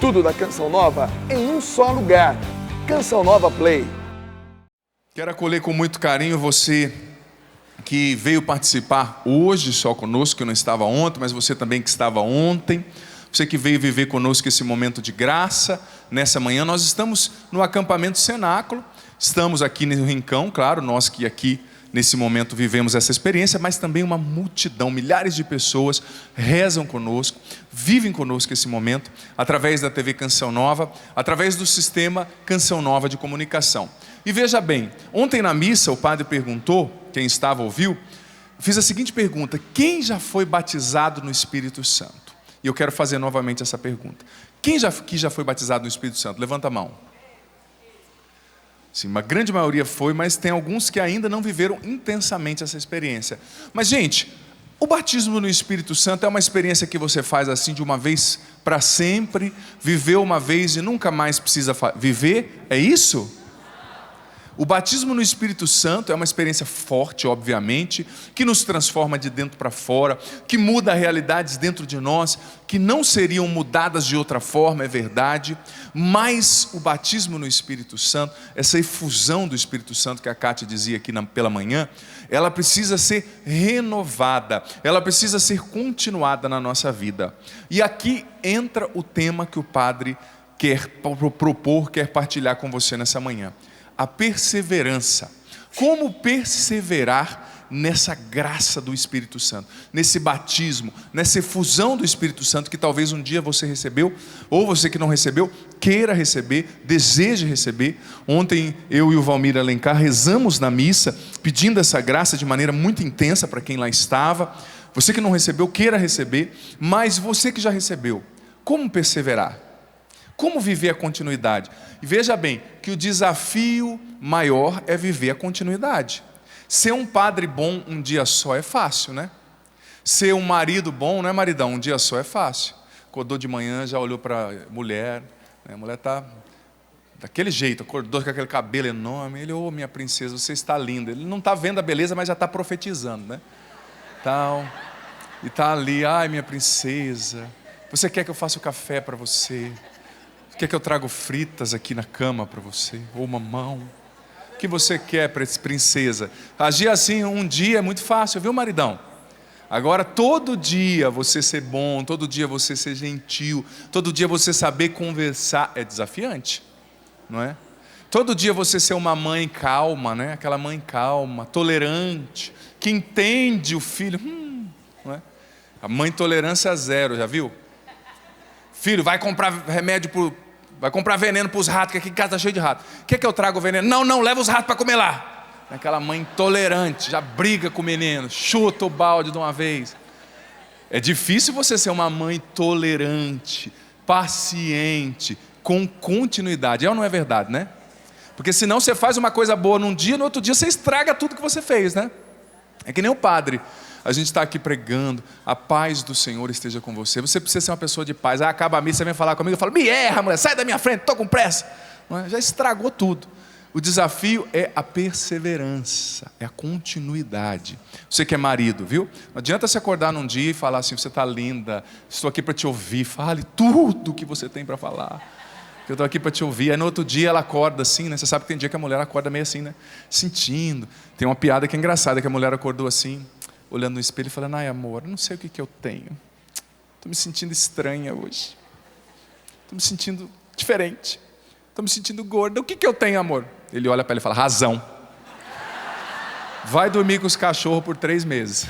Tudo da Canção Nova em um só lugar. Canção Nova Play. Quero acolher com muito carinho você que veio participar hoje só conosco, que não estava ontem, mas você também que estava ontem. Você que veio viver conosco esse momento de graça, nessa manhã. Nós estamos no acampamento Cenáculo, estamos aqui no Rincão, claro, nós que aqui nesse momento vivemos essa experiência, mas também uma multidão, milhares de pessoas rezam conosco, vivem conosco esse momento, através da TV Canção Nova, através do sistema Canção Nova de comunicação. E veja bem, ontem na missa o padre perguntou, quem estava ouviu, fiz a seguinte pergunta: quem já foi batizado no Espírito Santo? E eu quero fazer novamente essa pergunta. Quem já foi batizado no Espírito Santo? Levanta a mão. Sim, uma grande maioria foi, mas tem alguns que ainda não viveram intensamente essa experiência. Mas, gente, o batismo no Espírito Santo é uma experiência que você faz assim de uma vez para sempre, viveu uma vez e nunca mais precisa viver? É isso? O batismo no Espírito Santo é uma experiência forte, obviamente, que nos transforma de dentro para fora, que muda realidades dentro de nós, que não seriam mudadas de outra forma, é verdade, mas o batismo no Espírito Santo, essa efusão do Espírito Santo que a Kátia dizia aqui pela manhã, ela precisa ser renovada, ela precisa ser continuada na nossa vida. E aqui entra o tema que o padre quer propor, quer partilhar com você nessa manhã. A perseverança. Como perseverar nessa graça do Espírito Santo, nesse batismo, nessa efusão do Espírito Santo que talvez um dia você recebeu, ou você que não recebeu, queira receber, deseje receber. Ontem eu e o Valmir Alencar rezamos na missa, pedindo essa graça de maneira muito intensa para quem lá estava. Você que não recebeu, queira receber, mas você que já recebeu, como perseverar? Como viver a continuidade? E veja bem, que o desafio maior é viver a continuidade. Ser um padre bom um dia só é fácil, né? Ser um marido bom, não é maridão, um dia só é fácil. Acordou de manhã, já olhou para a mulher, né? A mulher está daquele jeito, acordou com aquele cabelo enorme. Ele, ô minha princesa, você está linda. Ele não está vendo a beleza, mas já está profetizando, né? Tal, e está ali, ai minha princesa, você quer que eu faça o café para você? Quer que eu trago fritas aqui na cama para você? Ou mamão? O que você quer, princesa? Agir assim um dia é muito fácil, viu, maridão? Agora, todo dia você ser bom, todo dia você ser gentil, todo dia você saber conversar, é desafiante, não é? Todo dia você ser uma mãe calma, né? Aquela mãe calma, tolerante, que entende o filho. Não é? A mãe tolerância zero, já viu? Filho, vai comprar remédio, vai comprar veneno para os ratos, que aqui em casa está cheio de rato. Quer que eu traga o veneno? Não, leva os ratos para comer lá. Aquela mãe intolerante, já briga com o menino, chuta o balde de uma vez. É difícil você ser uma mãe tolerante, paciente, com continuidade. É ou não é verdade, né? Porque senão você faz uma coisa boa num dia, no outro dia você estraga tudo que você fez, né? É que nem o padre. A gente está aqui pregando, a paz do Senhor esteja com você. Você precisa ser uma pessoa de paz. Acaba a missa, você vem falar comigo, eu falo, me erra, mulher, sai da minha frente, estou com pressa. Não é? Já estragou tudo. O desafio é a perseverança, é a continuidade. Você que é marido, viu? Não adianta se acordar num dia e falar assim, você está linda, estou aqui para te ouvir, fale tudo o que você tem para falar. Eu estou aqui para te ouvir. Aí no outro dia ela acorda assim, né? Você sabe que tem dia que a mulher acorda meio assim, né? Sentindo. Tem uma piada que é engraçada, que a mulher acordou assim, olhando no espelho e falando, ai amor, não sei o que eu tenho. Estou me sentindo estranha hoje. Estou me sentindo diferente. Estou me sentindo gorda. O que eu tenho, amor? Ele olha para ela e fala, razão. Vai dormir com os cachorros por 3 meses.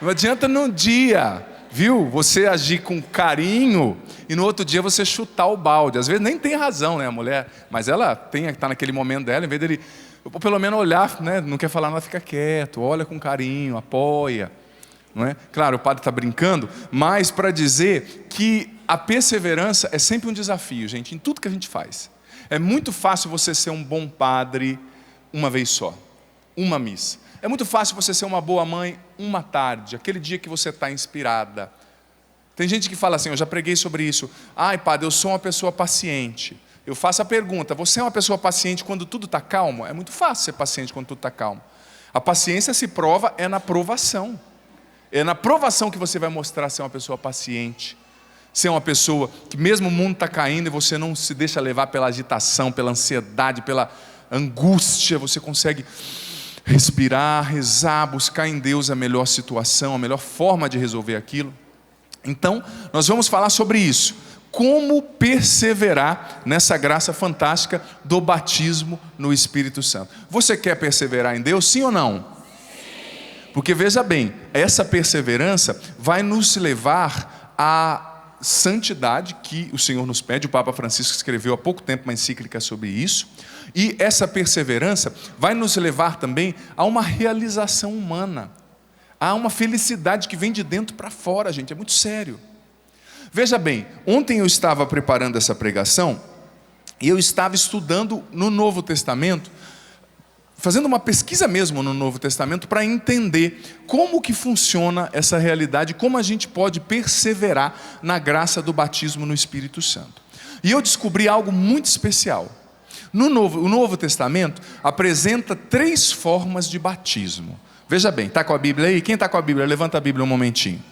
Não adianta num dia, viu? Você agir com carinho e no outro dia você chutar o balde. Às vezes nem tem razão, né, a mulher? Mas ela está naquele momento dela, em vez dele... Ou pelo menos olhar, né? Não quer falar nada, fica quieto, olha com carinho, apoia, não é? Claro, o padre está brincando, mas para dizer que a perseverança é sempre um desafio, gente, em tudo que a gente faz. É muito fácil você ser um bom padre uma vez só, uma missa. É muito fácil você ser uma boa mãe uma tarde, aquele dia que você está inspirada. Tem gente que fala assim, eu já preguei sobre isso, ai padre, eu sou uma pessoa paciente. Eu faço a pergunta, você é uma pessoa paciente quando tudo está calmo? É muito fácil ser paciente quando tudo está calmo. A paciência se prova na provação. É na provação que você vai mostrar ser uma pessoa paciente. Ser uma pessoa que mesmo o mundo está caindo e você não se deixa levar pela agitação, pela ansiedade, pela angústia, você consegue respirar, rezar, buscar em Deus a melhor situação, a melhor forma de resolver aquilo. Então, nós vamos falar sobre isso. Como perseverar nessa graça fantástica do batismo no Espírito Santo. Você quer perseverar em Deus, sim ou não? Sim. Porque veja bem, essa perseverança vai nos levar à santidade que o Senhor nos pede. O Papa Francisco escreveu há pouco tempo uma encíclica sobre isso. E essa perseverança vai nos levar também a uma realização humana. Há uma felicidade que vem de dentro para fora, gente, é muito sério. Veja bem, ontem eu estava preparando essa pregação e eu estava estudando no Novo Testamento, fazendo uma pesquisa mesmo no Novo Testamento para entender como que funciona essa realidade, como a gente pode perseverar na graça do batismo no Espírito Santo. E eu descobri algo muito especial. O Novo Testamento apresenta 3 formas de batismo. Veja bem, está com a Bíblia aí? Quem está com a Bíblia? Levanta a Bíblia um momentinho.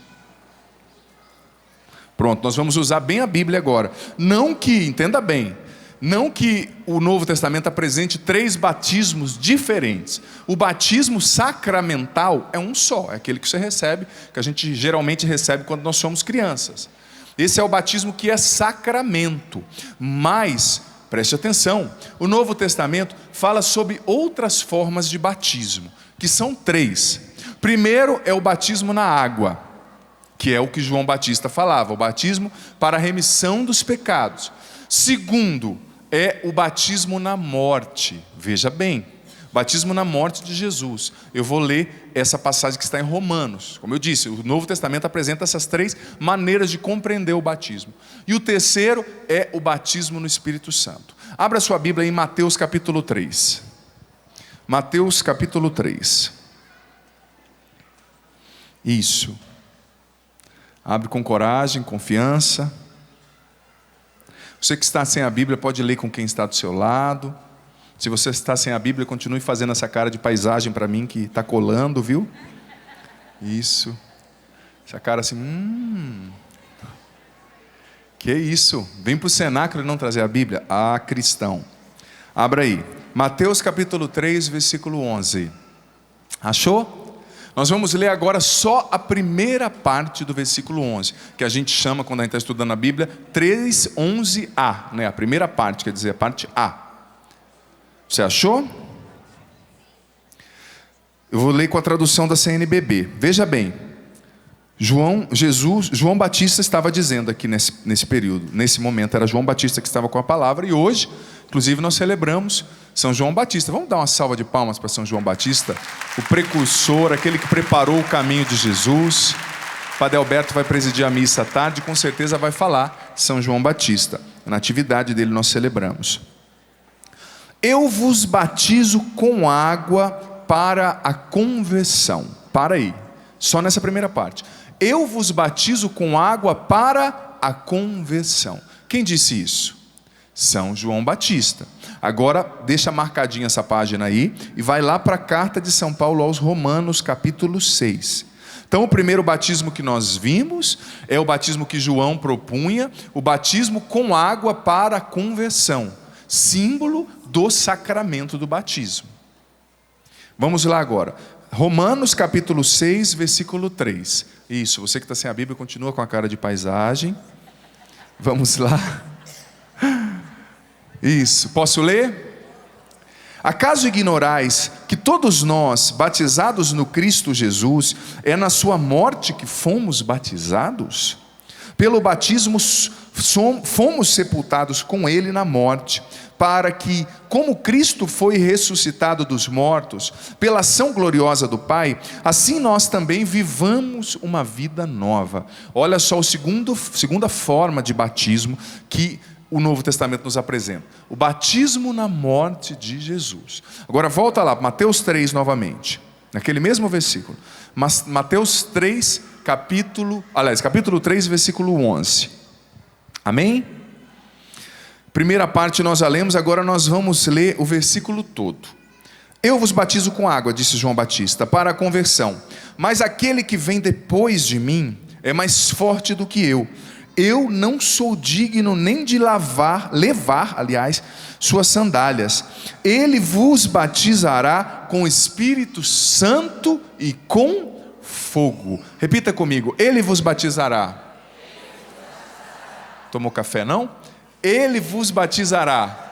Pronto, nós vamos usar bem a Bíblia agora. Não que, entenda bem, não que o Novo Testamento apresente 3 batismos diferentes. O batismo sacramental é um só, é aquele que você recebe, que a gente geralmente recebe quando nós somos crianças. Esse é o batismo que é sacramento. Mas, preste atenção, o Novo Testamento fala sobre outras formas de batismo, que são 3. Primeiro é o batismo na água, que é o que João Batista falava, o batismo para a remissão dos pecados. Segundo, é o batismo na morte. Veja bem, batismo na morte de Jesus. Eu vou ler essa passagem que está em Romanos. Como eu disse, o Novo Testamento apresenta essas 3 maneiras de compreender o batismo. E o terceiro é o batismo no Espírito Santo. Abra sua Bíblia em Mateus capítulo 3. Mateus capítulo 3. Isso. Abre com coragem, confiança. Você que está sem a Bíblia pode ler com quem está do seu lado. Se você está sem a Bíblia, continue fazendo essa cara de paisagem para mim que está colando, viu? Isso. Essa cara assim, Que isso? Vem para o cenáculo e não trazer a Bíblia? Ah, cristão. Abra aí. Mateus capítulo 3, versículo 11. Achou? Nós vamos ler agora só a primeira parte do versículo 11, que a gente chama, quando a gente está estudando a Bíblia, 3:11a, né? A primeira parte, quer dizer, a parte A. Você achou? Eu vou ler com a tradução da CNBB. Veja bem, João Batista estava dizendo aqui nesse período, nesse momento, era João Batista que estava com a palavra, e hoje, inclusive, nós celebramos São João Batista. Vamos dar uma salva de palmas para São João Batista, o precursor, aquele que preparou o caminho de Jesus. O Padre Alberto vai presidir a missa à tarde, com certeza vai falar São João Batista. Na atividade dele nós celebramos. Eu vos batizo com água para a conversão. Para aí, só nessa primeira parte. Eu vos batizo com água para a conversão. Quem disse isso? São João Batista. Agora, deixa marcadinha essa página aí e vai lá para a carta de São Paulo aos Romanos, capítulo 6. Então, o primeiro batismo que nós vimos é o batismo que João propunha, o batismo com água para a conversão, símbolo do sacramento do batismo. Vamos lá agora. Romanos, capítulo 6, versículo 3. Isso, você que está sem a Bíblia, continua com a cara de paisagem. Vamos lá. Isso, posso ler? Acaso ignorais que todos nós, batizados no Cristo Jesus, é na sua morte que fomos batizados? Pelo batismo fomos sepultados com Ele na morte, para que, como Cristo foi ressuscitado dos mortos, pela ação gloriosa do Pai, assim nós também vivamos uma vida nova. Olha só a segunda forma de batismo que o Novo Testamento nos apresenta. O batismo na morte de Jesus. Agora volta lá, Mateus 3 novamente. Naquele mesmo versículo. Mateus 3, capítulo 3, versículo 11. Amém? Primeira parte nós já lemos, agora nós vamos ler o versículo todo. Eu vos batizo com água, disse João Batista, para a conversão. Mas aquele que vem depois de mim é mais forte do que eu. eu não sou digno nem de levar, suas sandálias. Ele vos batizará com o Espírito Santo e com fogo. Repita comigo, ele vos batizará. Tomou café não? Ele vos batizará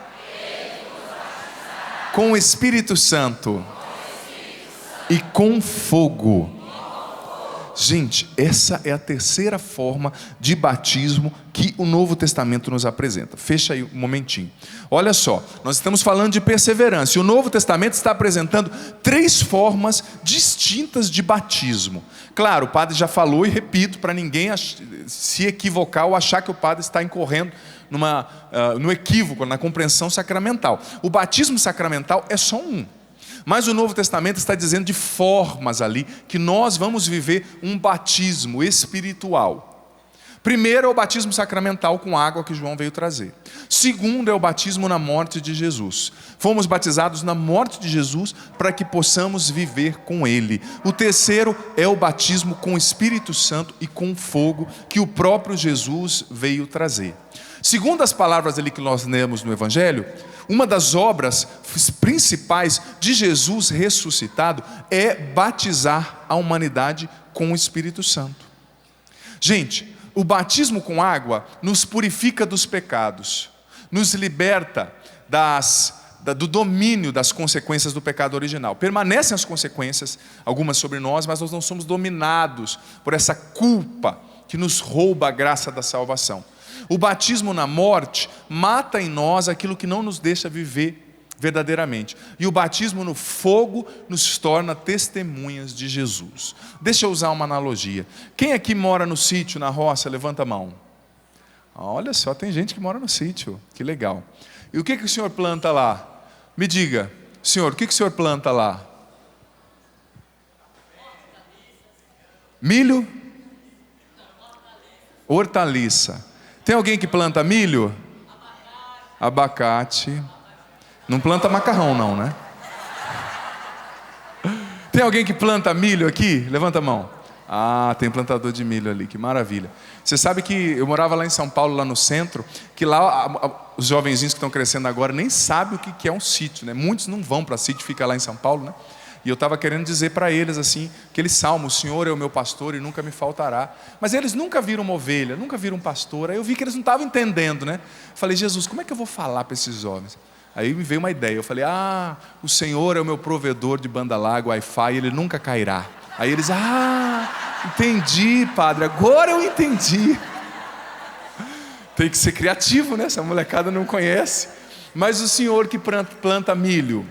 com o Espírito Santo e com fogo. Gente, essa é a terceira forma de batismo que o Novo Testamento nos apresenta. Fecha aí um momentinho. Olha só, nós estamos falando de perseverança e o Novo Testamento está apresentando 3 formas distintas de batismo. Claro, o padre já falou e repito para ninguém se equivocar ou achar que o padre está incorrendo no equívoco, na compreensão sacramental. O batismo sacramental é só um. Mas o Novo Testamento está dizendo de formas ali que nós vamos viver um batismo espiritual. Primeiro é o batismo sacramental com água que João veio trazer. Segundo é o batismo na morte de Jesus. Fomos batizados na morte de Jesus para que possamos viver com Ele. O terceiro é o batismo com o Espírito Santo e com fogo que o próprio Jesus veio trazer. Segundo as palavras ali que nós lemos no Evangelho, uma das obras principais de Jesus ressuscitado é batizar a humanidade com o Espírito Santo. Gente, o batismo com água nos purifica dos pecados, nos liberta do domínio das consequências do pecado original. Permanecem as consequências, algumas sobre nós, mas nós não somos dominados por essa culpa que nos rouba a graça da salvação. O batismo na morte mata em nós aquilo que não nos deixa viver verdadeiramente. E o batismo no fogo nos torna testemunhas de Jesus. Deixa eu usar uma analogia. Quem aqui mora no sítio, na roça? Levanta a mão. Olha só, tem gente que mora no sítio. Que legal. E o que o senhor planta lá? Me diga, senhor, o que o senhor planta lá? Milho? Hortaliça. Tem alguém que planta milho? Abacate. Não planta macarrão não, né? Tem alguém que planta milho aqui? Levanta a mão. Ah, tem plantador de milho ali, que maravilha. Você sabe que eu morava lá em São Paulo, lá no centro, que lá os jovenzinhos que estão crescendo agora nem sabem o que é um sítio, né? Muitos não vão para sítio, fica lá em São Paulo, né? E eu estava querendo dizer para eles assim, aquele salmo, o Senhor é o meu pastor e nunca me faltará. Mas eles nunca viram uma ovelha, nunca viram um pastor. Aí eu vi que eles não estavam entendendo, né? Falei, Jesus, como é que eu vou falar para esses jovens? Aí me veio uma ideia, eu falei, o Senhor é o meu provedor de banda larga, Wi-Fi, ele nunca cairá. Aí eles, entendi, padre, agora eu entendi. Tem que ser criativo, né? Essa molecada não conhece. Mas o Senhor que planta milho,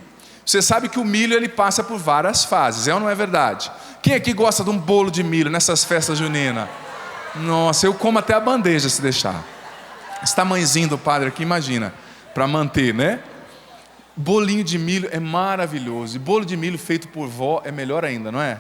você sabe que o milho ele passa por várias fases, é ou não é verdade? Quem aqui gosta de um bolo de milho nessas festas juninas? Nossa, eu como até a bandeja se deixar. Esse tamanhozinho do padre aqui, imagina, para manter, né? Bolinho de milho é maravilhoso. E bolo de milho feito por vó é melhor ainda, não é?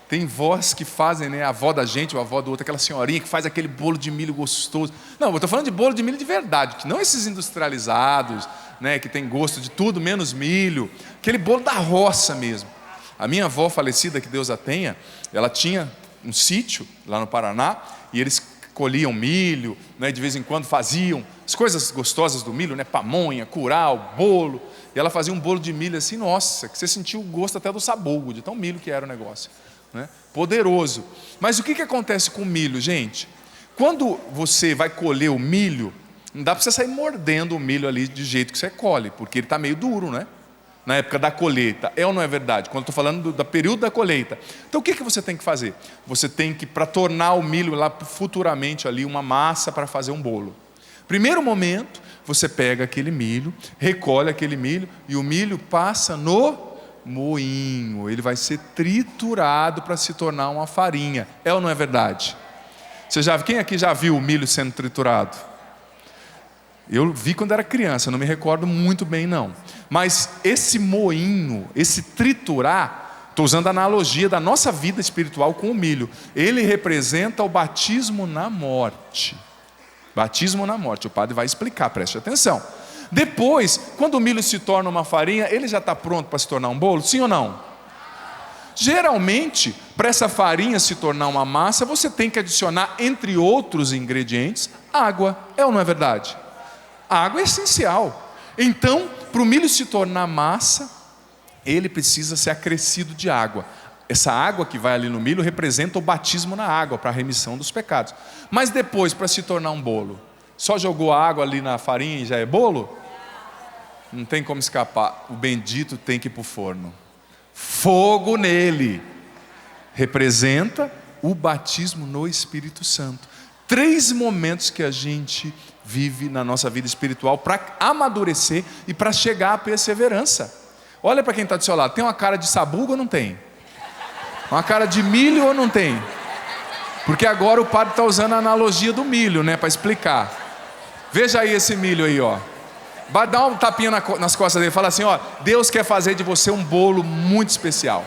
Tem vós que fazem, né? A avó da gente, ou a avó do outro, aquela senhorinha que faz aquele bolo de milho gostoso. Não, eu estou falando de bolo de milho de verdade, que não esses industrializados, né, que tem gosto de tudo menos milho, aquele bolo da roça mesmo. A minha avó falecida, que Deus a tenha, ela tinha um sítio lá no Paraná e eles colhiam milho, né, de vez em quando faziam as coisas gostosas do milho, né, pamonha, curau, bolo, e ela fazia um bolo de milho assim, nossa, que você sentia o gosto até do sabugo, de tão milho que era o negócio, né? Poderoso. Mas o que acontece com o milho, gente? Quando você vai colher o milho, não dá para você sair mordendo o milho ali de jeito que você colhe, porque ele está meio duro, né? Na época da colheita, é ou não é verdade? Quando eu estou falando do período da colheita. Então o que você tem que fazer? Você tem que, para tornar o milho lá futuramente ali uma massa para fazer um bolo. Primeiro momento, você pega aquele milho, recolhe aquele milho e o milho passa no moinho. Ele vai ser triturado para se tornar uma farinha. É ou não é verdade? Quem aqui já viu o milho sendo triturado? Eu vi quando era criança, não me recordo muito bem não. Mas esse moinho, esse triturar, estou usando a analogia da nossa vida espiritual com o milho. Ele representa o batismo na morte. Batismo na morte, o padre vai explicar, preste atenção. Depois, quando o milho se torna uma farinha, ele já está pronto para se tornar um bolo? Sim ou não? Geralmente, para essa farinha se tornar uma massa, você tem que adicionar, entre outros ingredientes, água. É ou não é verdade? A água é essencial. Então, para o milho se tornar massa, ele precisa ser acrescido de água. Essa água que vai ali no milho representa o batismo na água, para a remissão dos pecados. Mas depois, para se tornar um bolo, só jogou a água ali na farinha e já é bolo? Não tem como escapar. O bendito tem que ir para o forno. Fogo nele. Representa o batismo no Espírito Santo. 3 momentos que a gente vive na nossa vida espiritual para amadurecer e para chegar à perseverança. Olha para quem está do seu lado. Tem uma cara de sabugo ou não tem? Uma cara de milho ou não tem? Porque agora o padre está usando a analogia do milho, né, para explicar. Veja aí esse milho aí, ó. Dá um tapinha nas costas dele. Fala assim, ó: Deus quer fazer de você um bolo muito especial.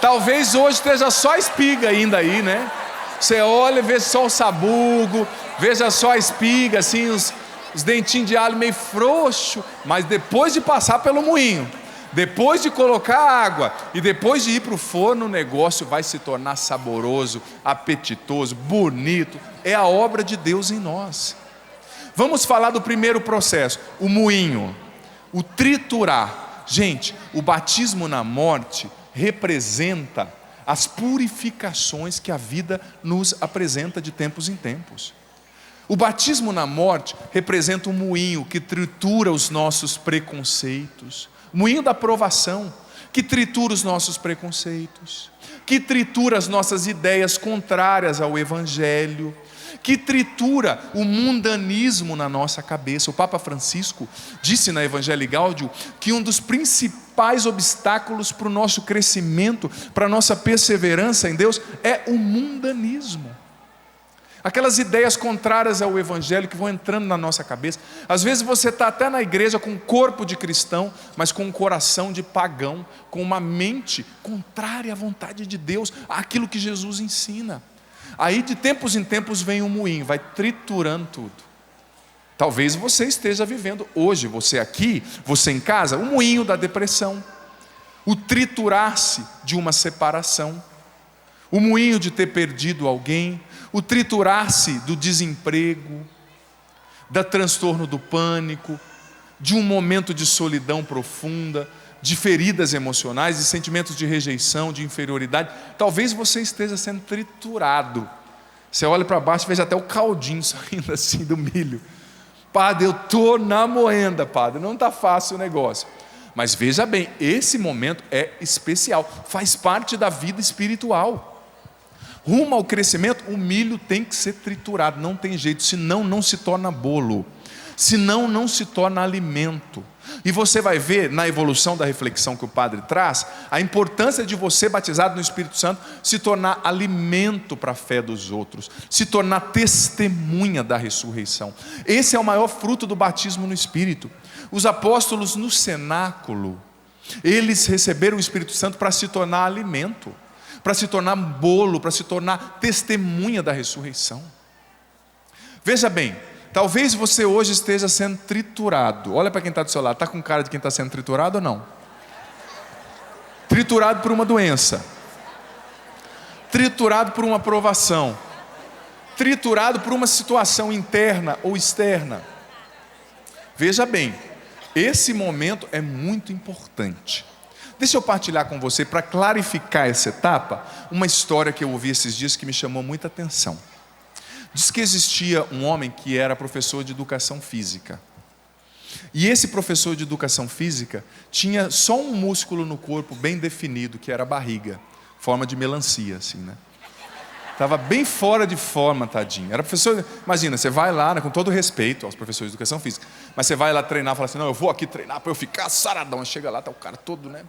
Talvez hoje esteja só espiga ainda aí, né? Você olha e vê só o sabugo, veja só a espiga, assim, os dentinhos de alho meio frouxo. Mas depois de passar pelo moinho, depois de colocar água e depois de ir para o forno, o negócio vai se tornar saboroso, apetitoso, bonito. É a obra de Deus em nós. Vamos falar do primeiro processo, o moinho, o triturar. Gente, o batismo na morte representa as purificações que a vida nos apresenta de tempos em tempos. O batismo na morte representa um moinho que tritura os nossos preconceitos, moinho da provação, que tritura os nossos preconceitos, que tritura as nossas ideias contrárias ao Evangelho, que tritura o mundanismo na nossa cabeça. O Papa Francisco disse na Evangelii Gaudium que um dos principais obstáculos para o nosso crescimento, para a nossa perseverança em Deus, é o mundanismo. Aquelas ideias contrárias ao Evangelho que vão entrando na nossa cabeça. Às vezes você está até na igreja com um corpo de cristão, mas com um coração de pagão, com uma mente contrária à vontade de Deus, àquilo que Jesus ensina. Aí de tempos em tempos vem um moinho, vai triturando tudo. Talvez você esteja vivendo hoje, você aqui, você em casa, o moinho da depressão, o triturar-se de uma separação, o moinho de ter perdido alguém, o triturar-se do desemprego, do transtorno do pânico, de um momento de solidão profunda, de feridas emocionais, de sentimentos de rejeição, de inferioridade. Talvez você esteja sendo triturado. Você olha para baixo e veja até o caldinho saindo assim do milho. Padre, eu estou na moenda, padre, não está fácil o negócio. Mas veja bem, esse momento é especial, faz parte da vida espiritual. Rumo ao crescimento, o milho tem que ser triturado, não tem jeito, senão não se torna bolo, senão não se torna alimento. E você vai ver na evolução da reflexão que o padre traz, a importância de você, batizado no Espírito Santo, se tornar alimento para a fé dos outros, se tornar testemunha da ressurreição. Esse é o maior fruto do batismo no Espírito. Os apóstolos no cenáculo, eles receberam o Espírito Santo para se tornar alimento, para se tornar bolo, para se tornar testemunha da ressurreição. Veja bem, talvez você hoje esteja sendo triturado. Olha para quem está do seu lado, está com cara de quem está sendo triturado ou não? Triturado por uma doença, triturado por uma provação, triturado por uma situação interna ou externa. Veja bem, esse momento é muito importante. Deixa eu partilhar com você, para clarificar essa etapa, uma história que eu ouvi esses dias que me chamou muita atenção. Diz que existia um homem que era professor de educação física. E esse professor de educação física tinha só um músculo no corpo bem definido, que era a barriga, forma de melancia, assim, né? Estava bem fora de forma, tadinho. Era professor, imagina, você vai lá, né, com todo respeito aos professores de educação física, mas você vai lá treinar, fala assim, não, eu vou aqui treinar para eu ficar saradão. Chega lá, tá o cara todo, né?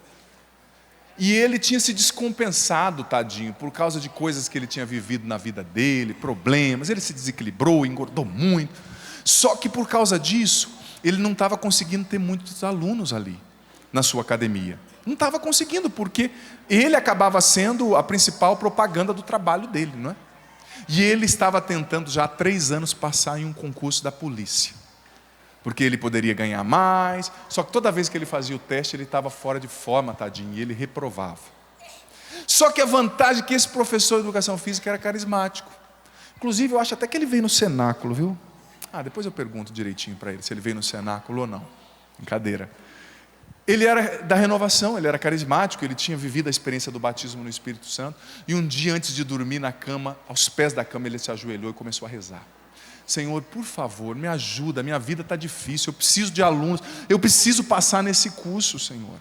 E ele tinha se descompensado, tadinho, por causa de coisas que ele tinha vivido na vida dele, problemas, ele se desequilibrou, engordou muito. Só que por causa disso, ele não estava conseguindo ter muitos alunos ali, na sua academia. Não estava conseguindo, porque ele acabava sendo a principal propaganda do trabalho dele, não é? E ele estava tentando já há 3 anos passar em um concurso da polícia. porque ele poderia ganhar mais. Só que toda vez que ele fazia o teste, ele estava fora de forma, tadinho, e ele reprovava. Só que a vantagem é que esse professor de educação física era carismático. Inclusive, eu acho até que ele veio no cenáculo, viu? Depois eu pergunto direitinho para ele se ele veio no cenáculo ou não. Brincadeira. Ele era da renovação, ele era carismático, ele tinha vivido a experiência do batismo no Espírito Santo. E um dia, antes de dormir na cama, aos pés da cama, ele se ajoelhou e começou a rezar. Senhor, por favor, me ajuda, minha vida está difícil, eu preciso de alunos, eu preciso passar nesse curso, Senhor.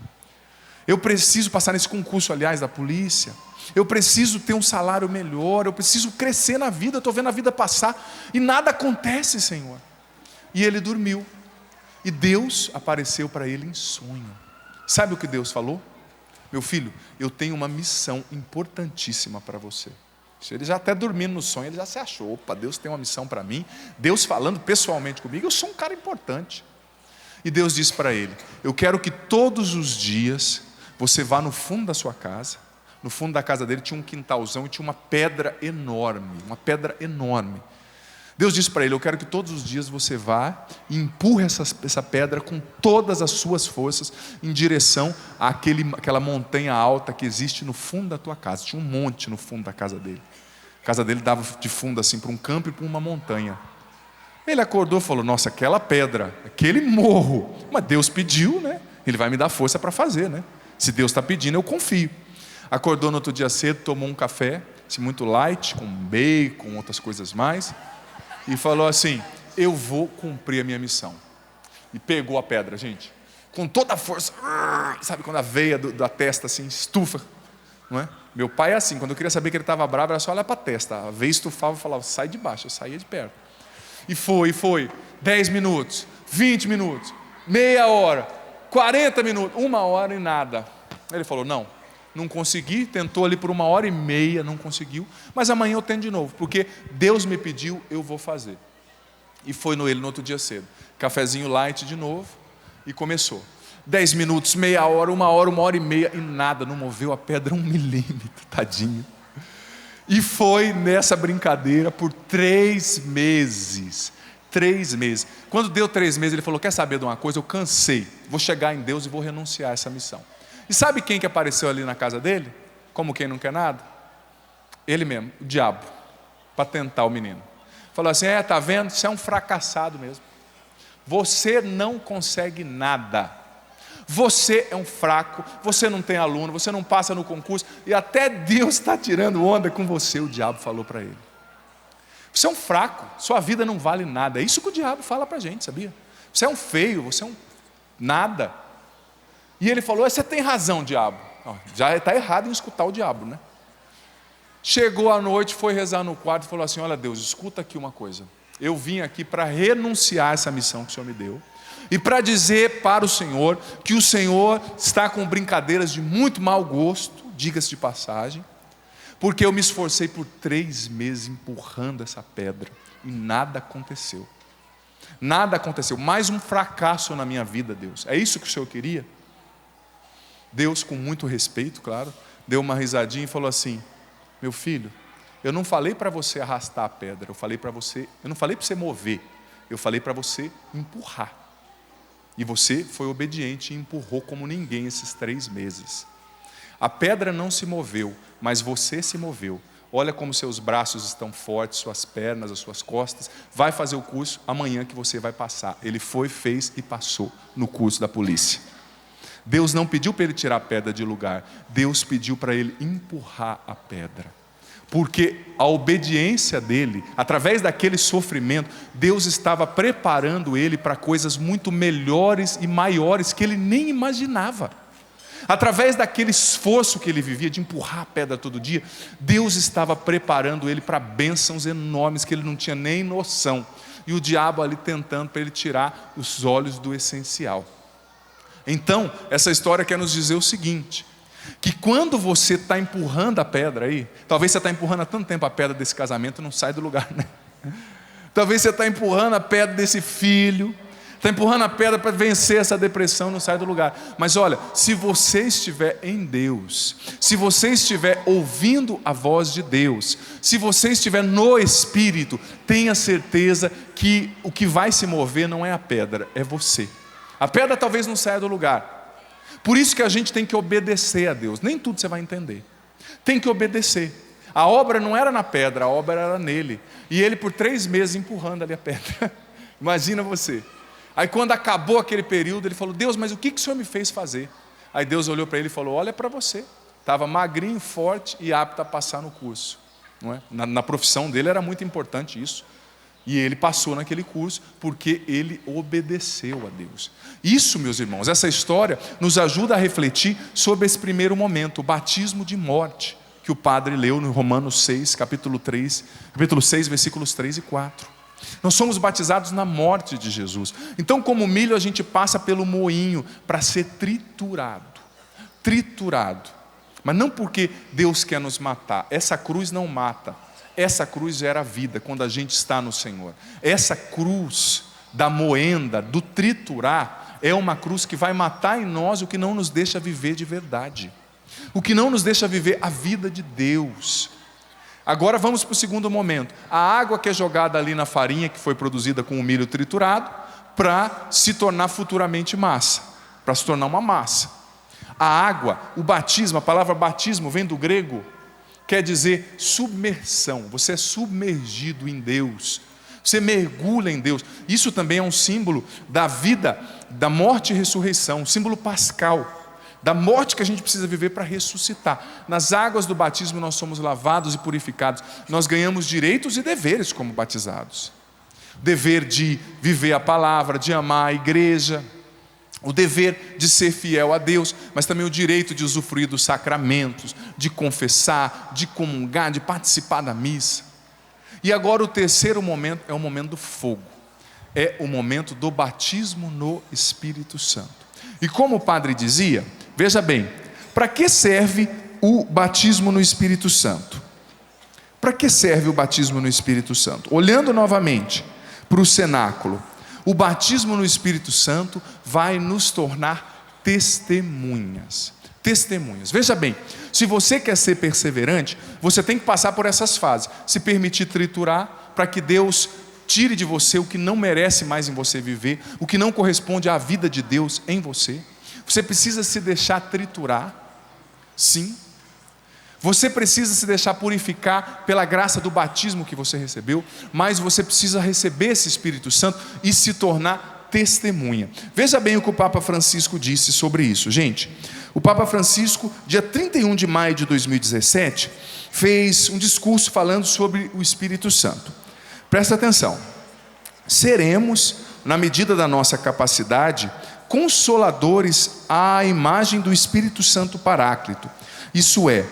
Eu preciso passar nesse concurso, aliás, da polícia. Eu preciso ter um salário melhor, eu preciso crescer na vida, eu estou vendo a vida passar e nada acontece, Senhor. E ele dormiu. E Deus apareceu para ele em sonho. Sabe o que Deus falou? Meu filho, eu tenho uma missão importantíssima para você. Ele já até dormindo no sonho, ele já se achou. Opa, Deus tem uma missão para mim. Deus falando pessoalmente comigo, eu sou um cara importante. E Deus disse para ele, eu quero que todos os dias você vá no fundo da sua casa. No fundo da casa dele tinha um quintalzão e tinha uma pedra enorme. Uma pedra enorme. Deus disse para ele, eu quero que todos os dias você vá e empurre essa pedra com todas as suas forças em direção àquela montanha alta que existe no fundo da tua casa. Tinha um monte no fundo da casa dele. A casa dele dava de fundo assim para um campo e para uma montanha. Ele acordou e falou, nossa, aquela pedra, aquele morro, mas Deus pediu, né? Ele vai me dar força para fazer, né? Se Deus está pedindo, eu confio. Acordou no outro dia cedo, tomou um café, assim, muito light, com bacon, outras coisas mais. E falou assim, eu vou cumprir a minha missão. E pegou a pedra, gente, com toda a força. Sabe quando a veia da testa assim estufa, não é? Meu pai é assim, quando eu queria saber que ele estava bravo, era só olhar para a testa. A veia estufava e falava, sai de baixo. Eu saía de perto. E foi, 10 minutos, 20 minutos, meia hora, 40 minutos, 1 hora e nada. Ele falou, não consegui, tentou ali por 1h30, não conseguiu, mas amanhã eu tento de novo, porque Deus me pediu, eu vou fazer. E foi ele no outro dia cedo, cafezinho light de novo, e começou. 10 minutos, meia hora, 1h30, e nada, não moveu a pedra 1 milímetro, tadinho. E foi nessa brincadeira por 3 meses. 3 meses. Quando deu 3 meses, ele falou, quer saber de uma coisa? Eu cansei, vou chegar em Deus e vou renunciar a essa missão. E sabe quem que apareceu ali na casa dele? Como quem não quer nada? Ele mesmo, o diabo, para tentar o menino. Falou assim, tá vendo? Você é um fracassado mesmo. Você não consegue nada. Você é um fraco, você não tem aluno, você não passa no concurso, e até Deus está tirando onda com você, o diabo falou para ele. Você é um fraco, sua vida não vale nada. É isso que o diabo fala para a gente, sabia? Você é um feio, você é um nada. E ele falou, você tem razão, diabo. Já está errado em escutar o diabo, né? Chegou à noite, foi rezar no quarto e falou assim, olha Deus, escuta aqui uma coisa. Eu vim aqui para renunciar a essa missão que o Senhor me deu. E para dizer para o Senhor que o Senhor está com brincadeiras de muito mau gosto, diga-se de passagem, porque eu me esforcei por 3 meses empurrando essa pedra e nada aconteceu. Nada aconteceu, mais um fracasso na minha vida, Deus. É isso que o Senhor queria? Deus, com muito respeito, claro, deu uma risadinha e falou assim, meu filho, eu não falei para você arrastar a pedra, eu não falei para você mover, eu falei para você empurrar. E você foi obediente e empurrou como ninguém esses 3 meses. A pedra não se moveu, mas você se moveu. Olha como seus braços estão fortes, suas pernas, as suas costas. Vai fazer o curso amanhã que você vai passar. Ele foi, fez e passou no curso da polícia. Deus não pediu para ele tirar a pedra de lugar. Deus pediu para ele empurrar a pedra. Porque a obediência dele, através daquele sofrimento, Deus estava preparando ele para coisas muito melhores e maiores que ele nem imaginava. Através daquele esforço que ele vivia de empurrar a pedra todo dia, Deus estava preparando ele para bênçãos enormes que ele não tinha nem noção. E o diabo ali tentando para ele tirar os olhos do essencial. Então, essa história quer nos dizer o seguinte, que quando você está empurrando a pedra aí, talvez você está empurrando há tanto tempo a pedra desse casamento, não sai do lugar, né? Talvez você está empurrando a pedra desse filho, Está empurrando a pedra para vencer essa depressão, não sai do lugar. Mas olha, se você estiver em Deus, se você estiver ouvindo a voz de Deus, se você estiver no Espírito, tenha certeza que o que vai se mover não é a pedra, é você. A pedra talvez não saia do lugar. Por isso que a gente tem que obedecer a Deus. Nem tudo você vai entender. Tem que obedecer. A obra não era na pedra, a obra era nele. E ele por 3 meses empurrando ali a pedra. Imagina você. Aí quando acabou aquele período, ele falou: Deus, mas o que o Senhor me fez fazer? Aí Deus olhou para ele e falou: olha para você. Estava magrinho, forte e apto a passar no curso. Não é? Na profissão dele era muito importante isso. E ele passou naquele curso porque ele obedeceu a Deus. Isso, meus irmãos, essa história nos ajuda a refletir sobre esse primeiro momento, o batismo de morte, que o padre leu no Romanos 6, capítulo 6, versículos 3 e 4. Nós somos batizados na morte de Jesus. Então, como milho, a gente passa pelo moinho para ser triturado. Triturado. Mas não porque Deus quer nos matar. Essa cruz não mata. Essa cruz gera vida quando a gente está no Senhor. Essa cruz da moenda, do triturar, é uma cruz que vai matar em nós o que não nos deixa viver de verdade. O que não nos deixa viver a vida de Deus. Agora vamos para o segundo momento. A água que é jogada ali na farinha, que foi produzida com o milho triturado, para se tornar futuramente massa, para se tornar uma massa. A água, o batismo, a palavra batismo vem do grego, quer dizer submersão. Você é submergido em Deus, você mergulha em Deus. Isso também é um símbolo da vida, da morte e ressurreição, um símbolo pascal, da morte que a gente precisa viver para ressuscitar. Nas águas do batismo nós somos lavados e purificados. Nós ganhamos direitos e deveres como batizados. O dever de viver a palavra, de amar a igreja, o dever de ser fiel a Deus, mas também o direito de usufruir dos sacramentos, de confessar, de comungar, de participar da missa. E agora o terceiro momento é o momento do fogo. É o momento do batismo no Espírito Santo. E como o padre dizia, veja bem, para que serve o batismo no Espírito Santo? Para que serve o batismo no Espírito Santo? Olhando novamente para o cenáculo, o batismo no Espírito Santo vai nos tornar testemunhas. Testemunhas. Veja bem, se você quer ser perseverante, você tem que passar por essas fases. Se permitir triturar, para que Deus tire de você o que não merece mais em você viver, o que não corresponde à vida de Deus em você. Você precisa se deixar triturar, sim. Você precisa se deixar purificar pela graça do batismo que você recebeu, mas você precisa receber esse Espírito Santo e se tornar testemunha. Veja bem o que o Papa Francisco disse sobre isso, gente. O Papa Francisco, dia 31 de maio de 2017, fez um discurso falando sobre o Espírito Santo. Presta atenção. Seremos, na medida da nossa capacidade, consoladores à imagem do Espírito Santo Paráclito. Isso é,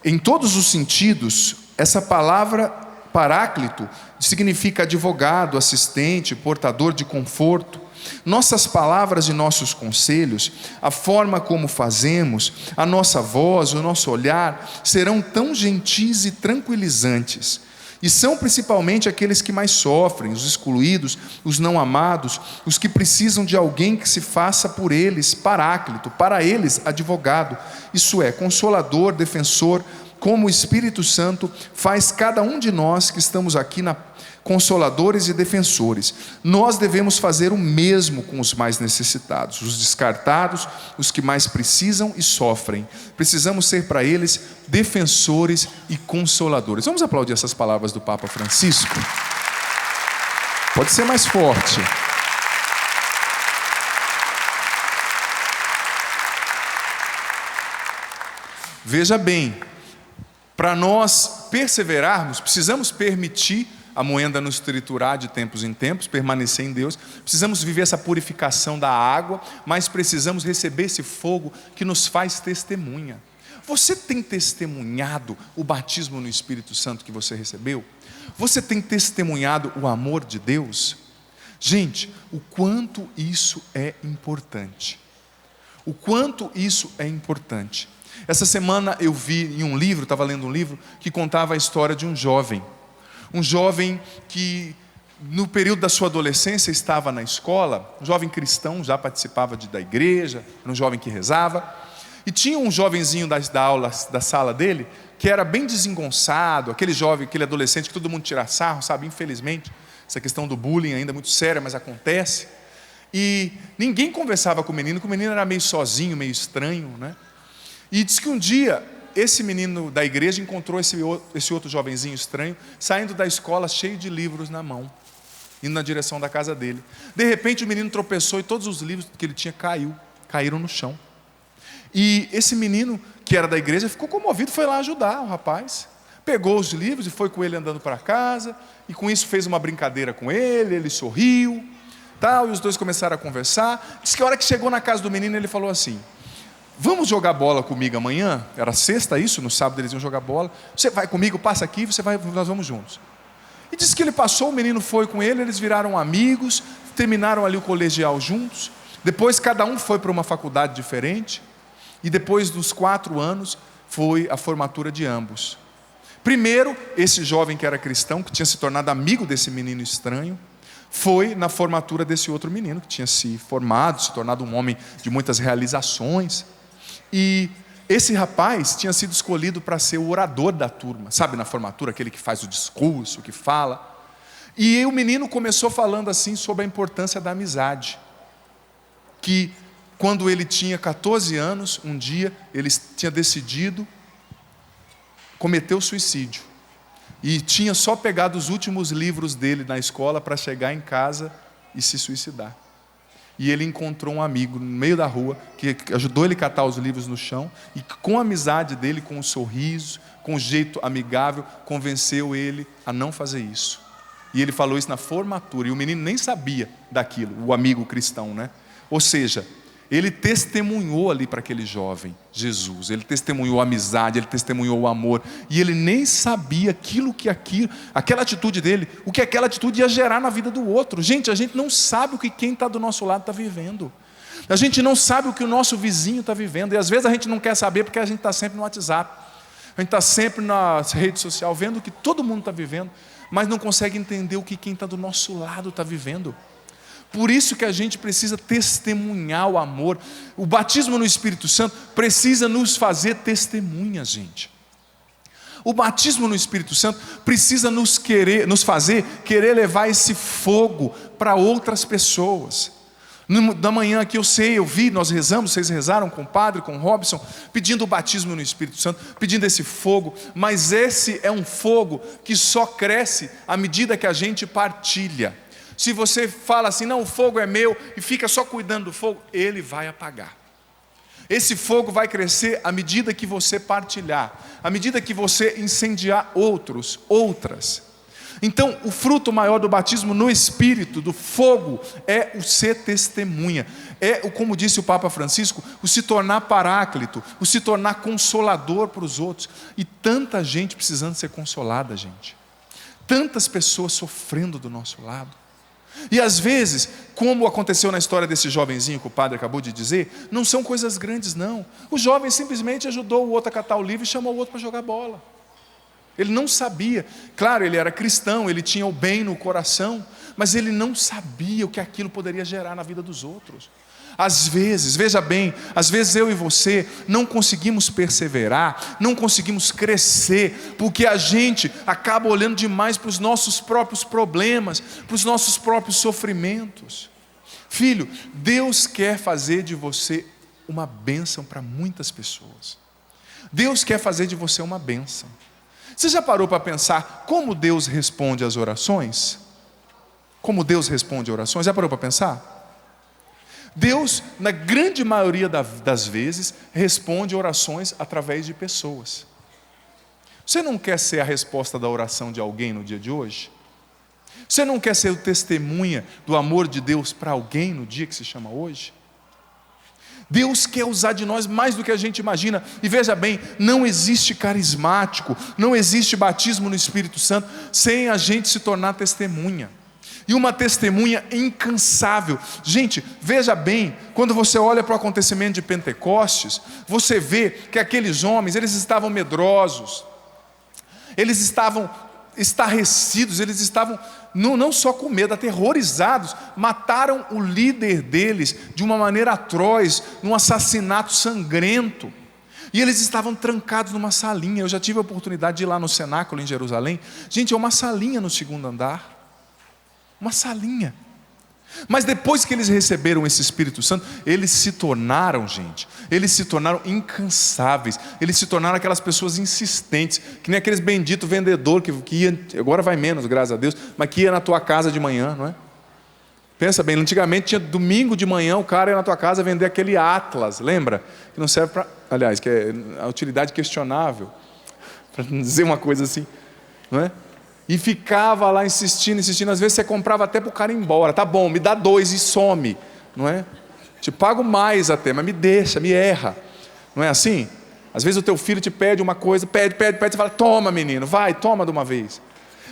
em todos os sentidos, essa palavra Paráclito significa advogado, assistente, portador de conforto. Nossas palavras e nossos conselhos, a forma como fazemos, a nossa voz, o nosso olhar, serão tão gentis e tranquilizantes. E são principalmente aqueles que mais sofrem, os excluídos, os não amados, os que precisam de alguém que se faça por eles paráclito, para eles advogado, isso é, consolador, defensor, como o Espírito Santo faz cada um de nós que estamos aqui consoladores e defensores. Nós devemos fazer o mesmo com os mais necessitados, os descartados, os que mais precisam e sofrem. Precisamos ser para eles defensores e consoladores. Vamos aplaudir essas palavras do Papa Francisco? Pode ser mais forte. Veja bem, para nós perseverarmos, precisamos permitir a moenda nos triturar de tempos em tempos, permanecer em Deus. Precisamos viver essa purificação da água, mas precisamos receber esse fogo que nos faz testemunha. Você tem testemunhado o batismo no Espírito Santo que você recebeu? Você tem testemunhado o amor de Deus? Gente, o quanto isso é importante. O quanto isso é importante. Essa semana eu vi em um livro, estava lendo um livro, que contava a história de um jovem que no período da sua adolescência, estava na escola, um jovem cristão, já participava da igreja, era um jovem que rezava, e tinha um jovenzinho da aula, da sala dele, que era bem desengonçado, aquele jovem, aquele adolescente que todo mundo tira sarro, sabe, infelizmente, essa questão do bullying ainda é muito séria, mas acontece, e ninguém conversava com o menino era meio sozinho, meio estranho, né? E diz que um dia, esse menino da igreja encontrou esse outro jovenzinho estranho, saindo da escola cheio de livros na mão, indo na direção da casa dele. De repente o menino tropeçou e todos os livros que ele tinha caíram no chão. E esse menino, que era da igreja, ficou comovido, foi lá ajudar o rapaz. Pegou os livros e foi com ele andando para casa, e com isso fez uma brincadeira com ele sorriu, tal, e os dois começaram a conversar. Diz que a hora que chegou na casa do menino, ele falou assim: vamos jogar bola comigo amanhã? Era sexta isso, no sábado eles iam jogar bola. Você vai comigo, passa aqui, nós vamos juntos. E disse que ele passou, o menino foi com ele, eles viraram amigos, terminaram ali o colegial juntos. Depois cada um foi para uma faculdade diferente. E depois dos 4 anos, foi a formatura de ambos. Primeiro, esse jovem que era cristão, que tinha se tornado amigo desse menino estranho, foi na formatura desse outro menino, que tinha se formado, se tornado um homem de muitas realizações. E esse rapaz tinha sido escolhido para ser o orador da turma, sabe, na formatura, aquele que faz o discurso, que fala. E o menino começou falando assim sobre a importância da amizade, que quando ele tinha 14 anos, um dia, ele tinha decidido cometer o suicídio, e tinha só pegado os últimos livros dele na escola para chegar em casa e se suicidar. E ele encontrou um amigo no meio da rua, que ajudou ele a catar os livros no chão, e com a amizade dele, com um sorriso, com um jeito amigável, convenceu ele a não fazer isso. E ele falou isso na formatura, e o menino nem sabia daquilo, o amigo cristão, né? Ou seja, ele testemunhou ali para aquele jovem Jesus, ele testemunhou a amizade, ele testemunhou o amor, e ele nem sabia aquela atitude dele, o que aquela atitude ia gerar na vida do outro. Gente, a gente não sabe o que quem está do nosso lado está vivendo, a gente não sabe o que o nosso vizinho está vivendo, e às vezes a gente não quer saber porque a gente está sempre no WhatsApp, a gente está sempre na rede social, vendo o que todo mundo está vivendo, mas não consegue entender o que quem está do nosso lado está vivendo. Por isso que a gente precisa testemunhar o amor. O batismo no Espírito Santo precisa nos fazer testemunhas, gente. O batismo no Espírito Santo precisa nos fazer querer levar esse fogo para outras pessoas. Da manhã aqui eu vi, nós rezamos, vocês rezaram com o padre, com o Robson, pedindo o batismo no Espírito Santo, pedindo esse fogo, mas esse é um fogo que só cresce à medida que a gente partilha. Se você fala assim, não, o fogo é meu, e fica só cuidando do fogo, ele vai apagar. Esse fogo vai crescer à medida que você partilhar, à medida que você incendiar outras. Então, o fruto maior do batismo no Espírito, do fogo, é o ser testemunha. Como disse o Papa Francisco, o se tornar paráclito, o se tornar consolador para os outros. E tanta gente precisando ser consolada, gente. Tantas pessoas sofrendo do nosso lado. E às vezes, como aconteceu na história desse jovenzinho que o padre acabou de dizer, não são coisas grandes não. O jovem simplesmente ajudou o outro a catar o livro e chamou o outro para jogar bola. Ele não sabia, claro, ele era cristão, ele tinha o bem no coração, mas ele não sabia o que aquilo poderia gerar na vida dos outros. Às vezes, veja bem, às vezes eu e você não conseguimos perseverar, não conseguimos crescer, porque a gente acaba olhando demais para os nossos próprios problemas, para os nossos próprios sofrimentos. Filho, Deus quer fazer de você uma bênção para muitas pessoas. Deus quer fazer de você uma bênção. Você já parou para pensar como Deus responde às orações? Como Deus responde às orações? Já parou para pensar? Deus, na grande maioria das vezes, responde orações através de pessoas. Você não quer ser a resposta da oração de alguém no dia de hoje? Você não quer ser o testemunha do amor de Deus para alguém no dia que se chama hoje? Deus quer usar de nós mais do que a gente imagina. E veja bem, não existe carismático, não existe batismo no Espírito Santo sem a gente se tornar testemunha. E uma testemunha incansável. Gente, veja bem, quando você olha para o acontecimento de Pentecostes, você vê que aqueles homens, eles estavam medrosos, eles estavam estarrecidos, eles estavam não só com medo, aterrorizados, mataram o líder deles de uma maneira atroz, num assassinato sangrento. E eles estavam trancados numa salinha. Eu já tive a oportunidade de ir lá no cenáculo em Jerusalém. Gente, é uma salinha no 2º andar. Uma salinha. Mas depois que eles receberam esse Espírito Santo, eles se tornaram, gente, eles se tornaram incansáveis, eles se tornaram aquelas pessoas insistentes, que nem aqueles benditos vendedores que ia, agora vai menos, graças a Deus, mas que ia na tua casa de manhã, não é? Pensa bem, antigamente tinha domingo de manhã, o cara ia na tua casa vender aquele Atlas, lembra? Que não serve para, aliás, que é a utilidade questionável, para não dizer uma coisa assim, não é? E ficava lá insistindo, às vezes você comprava até para o cara ir embora, tá bom, me dá 2 e some, não é? Te pago mais até, mas me deixa, me erra, não é assim? Às vezes o teu filho te pede uma coisa, pede, você fala, toma menino, vai, toma de uma vez.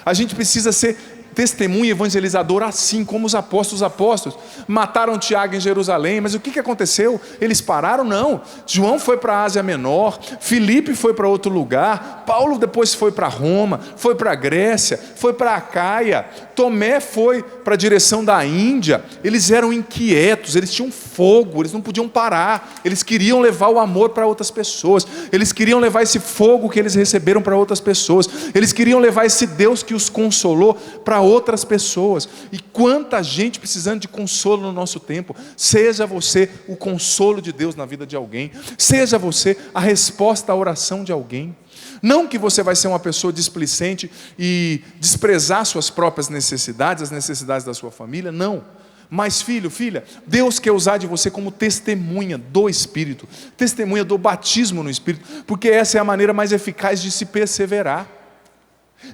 A gente precisa ser testemunha evangelizador assim como os apóstolos mataram Tiago em Jerusalém, mas o que aconteceu? Eles pararam? Não, João foi para a Ásia Menor, Filipe foi para outro lugar, Paulo depois foi para Roma, foi para a Grécia, foi para a Caia, Tomé foi para a direção da Índia. Eles eram inquietos, eles tinham fogo, eles não podiam parar, eles queriam levar o amor para outras pessoas, eles queriam levar esse fogo que eles receberam para outras pessoas, eles queriam levar esse Deus que os consolou para outras pessoas. E quanta gente precisando de consolo no nosso tempo. Seja você o consolo de Deus na vida de alguém, seja você a resposta à oração de alguém. Não que você vai ser uma pessoa displicente e desprezar suas próprias necessidades, as necessidades da sua família, não. Mas filho, filha, Deus quer usar de você como testemunha do Espírito, testemunha do batismo no Espírito, porque essa é a maneira mais eficaz de se perseverar.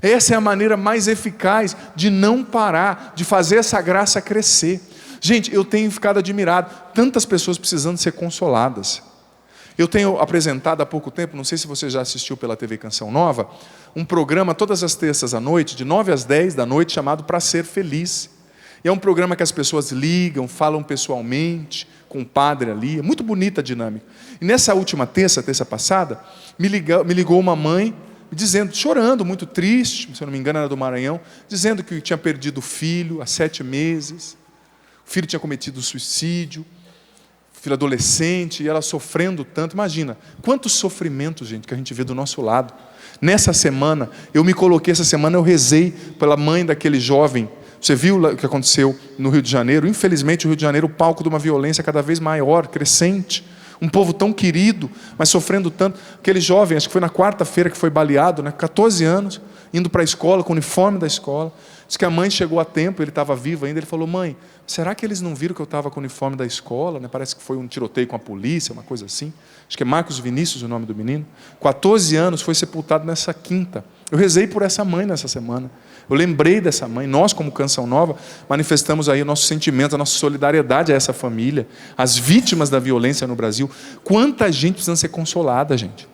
Essa é a maneira mais eficaz de não parar, de fazer essa graça crescer. Gente, eu tenho ficado admirado, tantas pessoas precisando ser consoladas. Eu tenho apresentado há pouco tempo, não sei se você já assistiu pela TV Canção Nova, um programa todas as terças à noite, de 9 às 10 da noite, chamado Pra Ser Feliz. E é um programa que as pessoas ligam, falam pessoalmente, com o padre ali, é muito bonita a dinâmica. E nessa última terça passada, me ligou uma mãe, dizendo, chorando, muito triste, se eu não me engano era do Maranhão, dizendo que tinha perdido o filho há 7 meses, o filho tinha cometido suicídio, filho adolescente, e ela sofrendo tanto. Imagina, quanto sofrimento, gente, que a gente vê do nosso lado. Nessa semana, eu me coloquei, essa semana eu rezei pela mãe daquele jovem. Você viu o que aconteceu no Rio de Janeiro? Infelizmente o Rio de Janeiro é o palco de uma violência cada vez maior, crescente. Um povo tão querido, mas sofrendo tanto. Aquele jovem, acho que foi na quarta-feira que foi baleado, 14 anos, indo para a escola, com o uniforme da escola. Diz que a mãe chegou a tempo, ele estava vivo ainda, ele falou, mãe, será que eles não viram que eu estava com o uniforme da escola? Parece que foi um tiroteio com a polícia, uma coisa assim. Acho que é Marcos Vinícius o nome do menino. 14 anos, foi sepultado nessa quinta. Eu rezei por essa mãe nessa semana. Eu lembrei dessa mãe. Nós, como Canção Nova, manifestamos aí o nosso sentimento, a nossa solidariedade a essa família, as vítimas da violência no Brasil. Quanta gente precisa ser consolada, gente.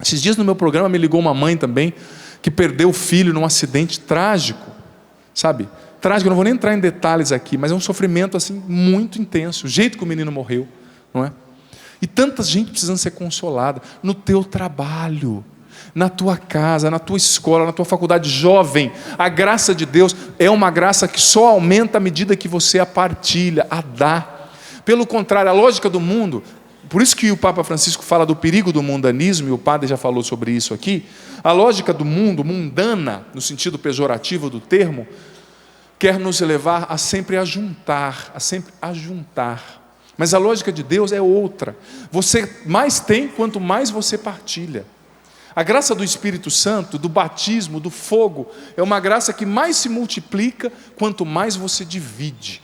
Esses dias no meu programa me ligou uma mãe também, que perdeu o filho num acidente trágico, sabe? Trágico, eu não vou nem entrar em detalhes aqui, mas é um sofrimento assim muito intenso, o jeito que o menino morreu, não é? E tanta gente precisando ser consolada no teu trabalho, na tua casa, na tua escola, na tua faculdade. Jovem, a graça de Deus é uma graça que só aumenta à medida que você a partilha, a dá. Pelo contrário, a lógica do mundo, por isso que o Papa Francisco fala do perigo do mundanismo, e o padre já falou sobre isso aqui. A lógica do mundo, mundana, no sentido pejorativo do termo, quer nos levar a sempre ajuntar, Mas a lógica de Deus é outra. Você mais tem quanto mais você partilha. A graça do Espírito Santo, do batismo, do fogo, é uma graça que mais se multiplica quanto mais você divide.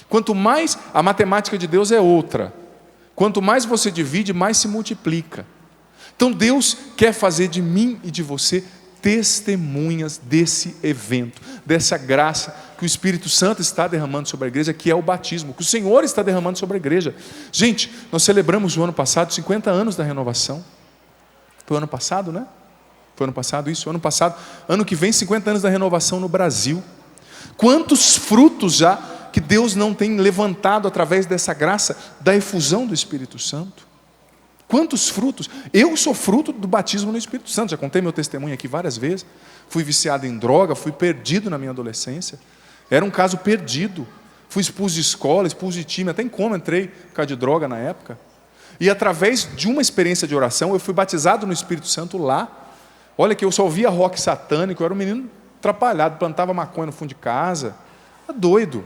Quanto mais, a matemática de Deus é outra. Quanto mais você divide, mais se multiplica. Então Deus quer fazer de mim e de você testemunhas desse evento, dessa graça que o Espírito Santo está derramando sobre a igreja, que é o batismo, que o Senhor está derramando sobre a igreja. Gente, nós celebramos o ano passado 50 anos da renovação. Foi ano passado, né? Foi ano passado isso? Ano passado, ano que vem 50 anos da renovação no Brasil. Quantos frutos já que Deus não tem levantado através dessa graça da efusão do Espírito Santo? Quantos frutos? Eu sou fruto do batismo no Espírito Santo. Já contei meu testemunho aqui várias vezes. Fui viciado em droga, fui perdido na minha adolescência. Era um caso perdido. Fui expulso de escola, expulso de time, até em coma entrei por causa de droga na época. E através de uma experiência de oração, eu fui batizado no Espírito Santo lá. Olha que eu só ouvia rock satânico, eu era um menino atrapalhado, plantava maconha no fundo de casa. Era doido.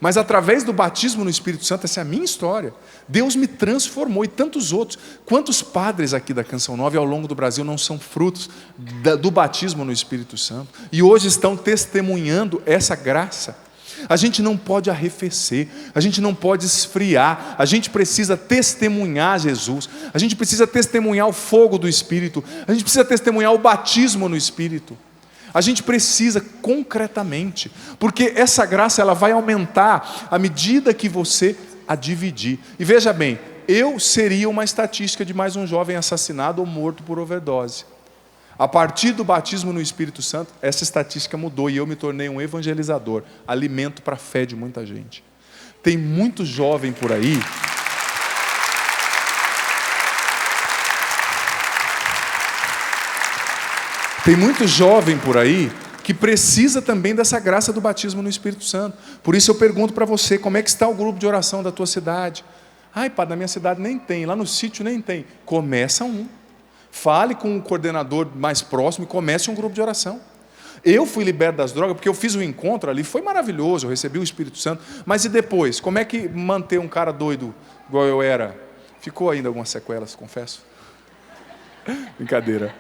Mas através do batismo no Espírito Santo, essa é a minha história, Deus me transformou, e tantos outros. Quantos padres aqui da Canção Nova e ao longo do Brasil não são frutos do batismo no Espírito Santo? E hoje estão testemunhando essa graça. A gente não pode arrefecer, a gente não pode esfriar, a gente precisa testemunhar Jesus, a gente precisa testemunhar o fogo do Espírito, a gente precisa testemunhar o batismo no Espírito. A gente precisa concretamente, porque essa graça ela vai aumentar à medida que você a dividir. E veja bem, eu seria uma estatística de mais um jovem assassinado ou morto por overdose. A partir do batismo no Espírito Santo, essa estatística mudou e eu me tornei um evangelizador, alimento para a fé de muita gente. Tem muito jovem por aí que precisa também dessa graça do batismo no Espírito Santo. Por isso eu pergunto para você, como é que está o grupo de oração da tua cidade? Ai, padre, na minha cidade nem tem, lá no sítio nem tem. Começa um. Fale com o coordenador mais próximo e comece um grupo de oração. Eu fui liberto das drogas porque eu fiz um encontro ali, foi maravilhoso, eu recebi o Espírito Santo. Mas e depois? Como é que manter um cara doido igual eu era? Ficou ainda algumas sequelas, confesso. Brincadeira,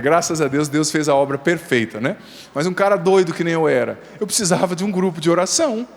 graças a Deus, Deus fez a obra perfeita, né? Mas um cara doido que nem eu era, eu precisava de um grupo de oração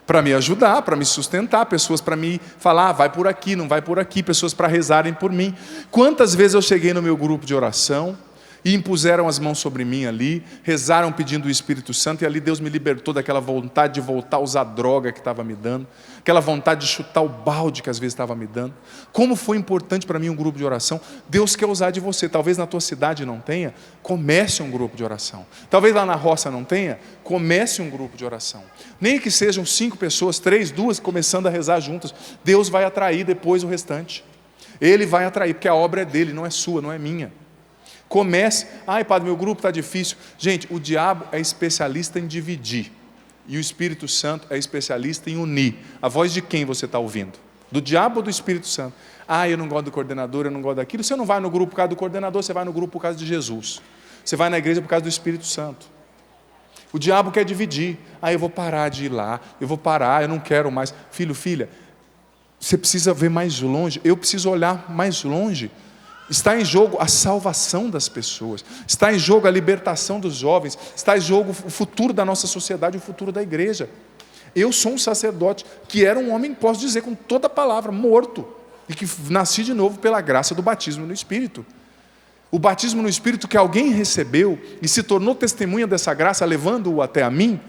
para me ajudar, para me sustentar, pessoas para me falar, vai por aqui, não vai por aqui, pessoas para rezarem por mim. Quantas vezes eu cheguei no meu grupo de oração e impuseram as mãos sobre mim ali, rezaram pedindo o Espírito Santo, e ali Deus me libertou daquela vontade de voltar a usar a droga que estava me dando, aquela vontade de chutar o balde que às vezes estava me dando. Como foi importante para mim um grupo de oração. Deus quer usar de você. Talvez na tua cidade não tenha, comece um grupo de oração. Talvez lá na roça não tenha, comece um grupo de oração. Nem que sejam 5 pessoas, 3, 2, começando a rezar juntas. Deus vai atrair depois o restante. Ele vai atrair, porque a obra é dele, não é sua, não é minha. Comece. Ai, padre, meu grupo está difícil. Gente, o diabo é especialista em dividir. E o Espírito Santo é especialista em unir. A voz de quem você está ouvindo? Do diabo ou do Espírito Santo? Ah, eu não gosto do coordenador, eu não gosto daquilo. Você não vai no grupo por causa do coordenador, você vai no grupo por causa de Jesus. Você vai na igreja por causa do Espírito Santo. O diabo quer dividir. Ah, eu vou parar de ir lá, eu vou parar, eu não quero mais. Filho, filha, você precisa ver mais longe, eu preciso olhar mais longe. Está em jogo a salvação das pessoas, está em jogo a libertação dos jovens, está em jogo o futuro da nossa sociedade, o futuro da igreja. Eu sou um sacerdote que era um homem, posso dizer com toda a palavra, morto, e que nasci de novo pela graça do batismo no Espírito. O batismo no Espírito que alguém recebeu e se tornou testemunha dessa graça, levando-o até a mim,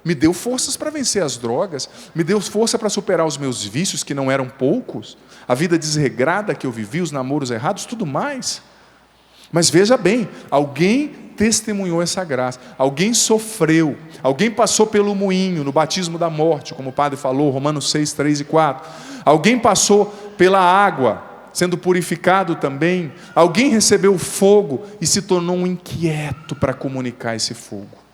me deu forças para vencer as drogas, me deu força para superar os meus vícios, que não eram poucos, a vida desregrada que eu vivi, os namoros errados, tudo mais. Mas veja bem, alguém testemunhou essa graça, alguém sofreu, alguém passou pelo moinho, no batismo da morte, como o padre falou, Romanos 6, 3 e 4. Alguém passou pela água, sendo purificado também. Alguém recebeu o fogo e se tornou um inquieto para comunicar esse fogo.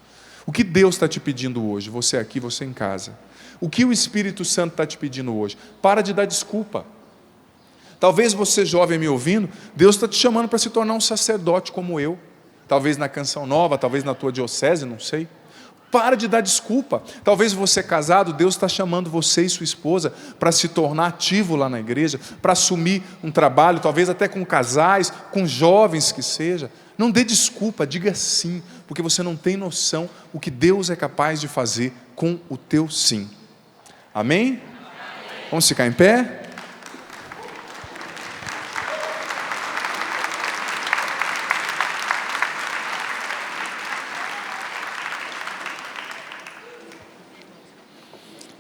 O que Deus está te pedindo hoje, você aqui, você em casa? O que o Espírito Santo está te pedindo hoje? Para de dar desculpa. Talvez você jovem me ouvindo, Deus está te chamando para se tornar um sacerdote como eu. Talvez na Canção Nova, talvez na tua diocese, não sei. Para de dar desculpa. Talvez você casado, Deus está chamando você e sua esposa para se tornar ativo lá na igreja, para assumir um trabalho, talvez até com casais, com jovens que seja. Não dê desculpa, diga sim, porque você não tem noção o que Deus é capaz de fazer com o teu sim. Amém? Vamos ficar em pé?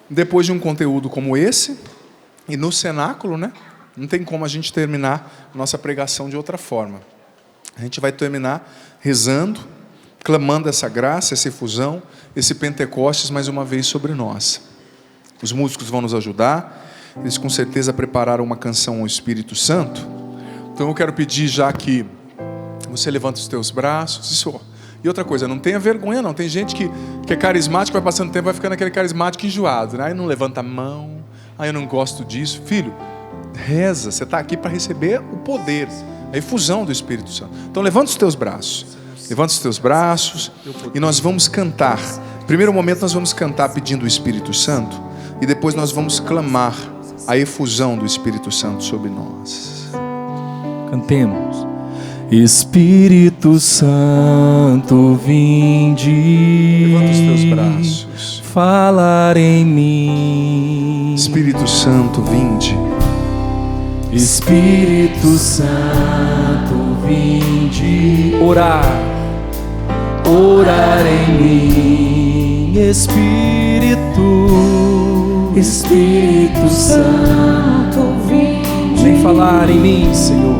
Depois de um conteúdo como esse, e no cenáculo, né? Não tem como a gente terminar nossa pregação de outra forma. A gente vai terminar rezando, clamando essa graça, essa efusão, esse Pentecostes mais uma vez sobre nós. Os músicos vão nos ajudar, eles com certeza prepararam uma canção ao Espírito Santo. Então eu quero pedir já que você levanta os teus braços, E outra coisa, não tenha vergonha não. Tem gente que é carismático, vai passando tempo, vai ficando aquele carismático enjoado, né? Aí não levanta a mão, aí eu não gosto disso. Filho, reza, você está aqui para receber o poder, a efusão do Espírito Santo. Então levanta os teus braços. Levanta os teus braços e nós vamos cantar. Primeiro momento nós vamos cantar pedindo o Espírito Santo. E depois nós vamos clamar a efusão do Espírito Santo sobre nós. Cantemos. Espírito Santo, vinde. Levanta os teus braços. Falar em mim. Espírito Santo, vinde. Espírito Santo, vinde. Orar em mim. Espírito Santo, vinde. Vem falar em mim, Senhor.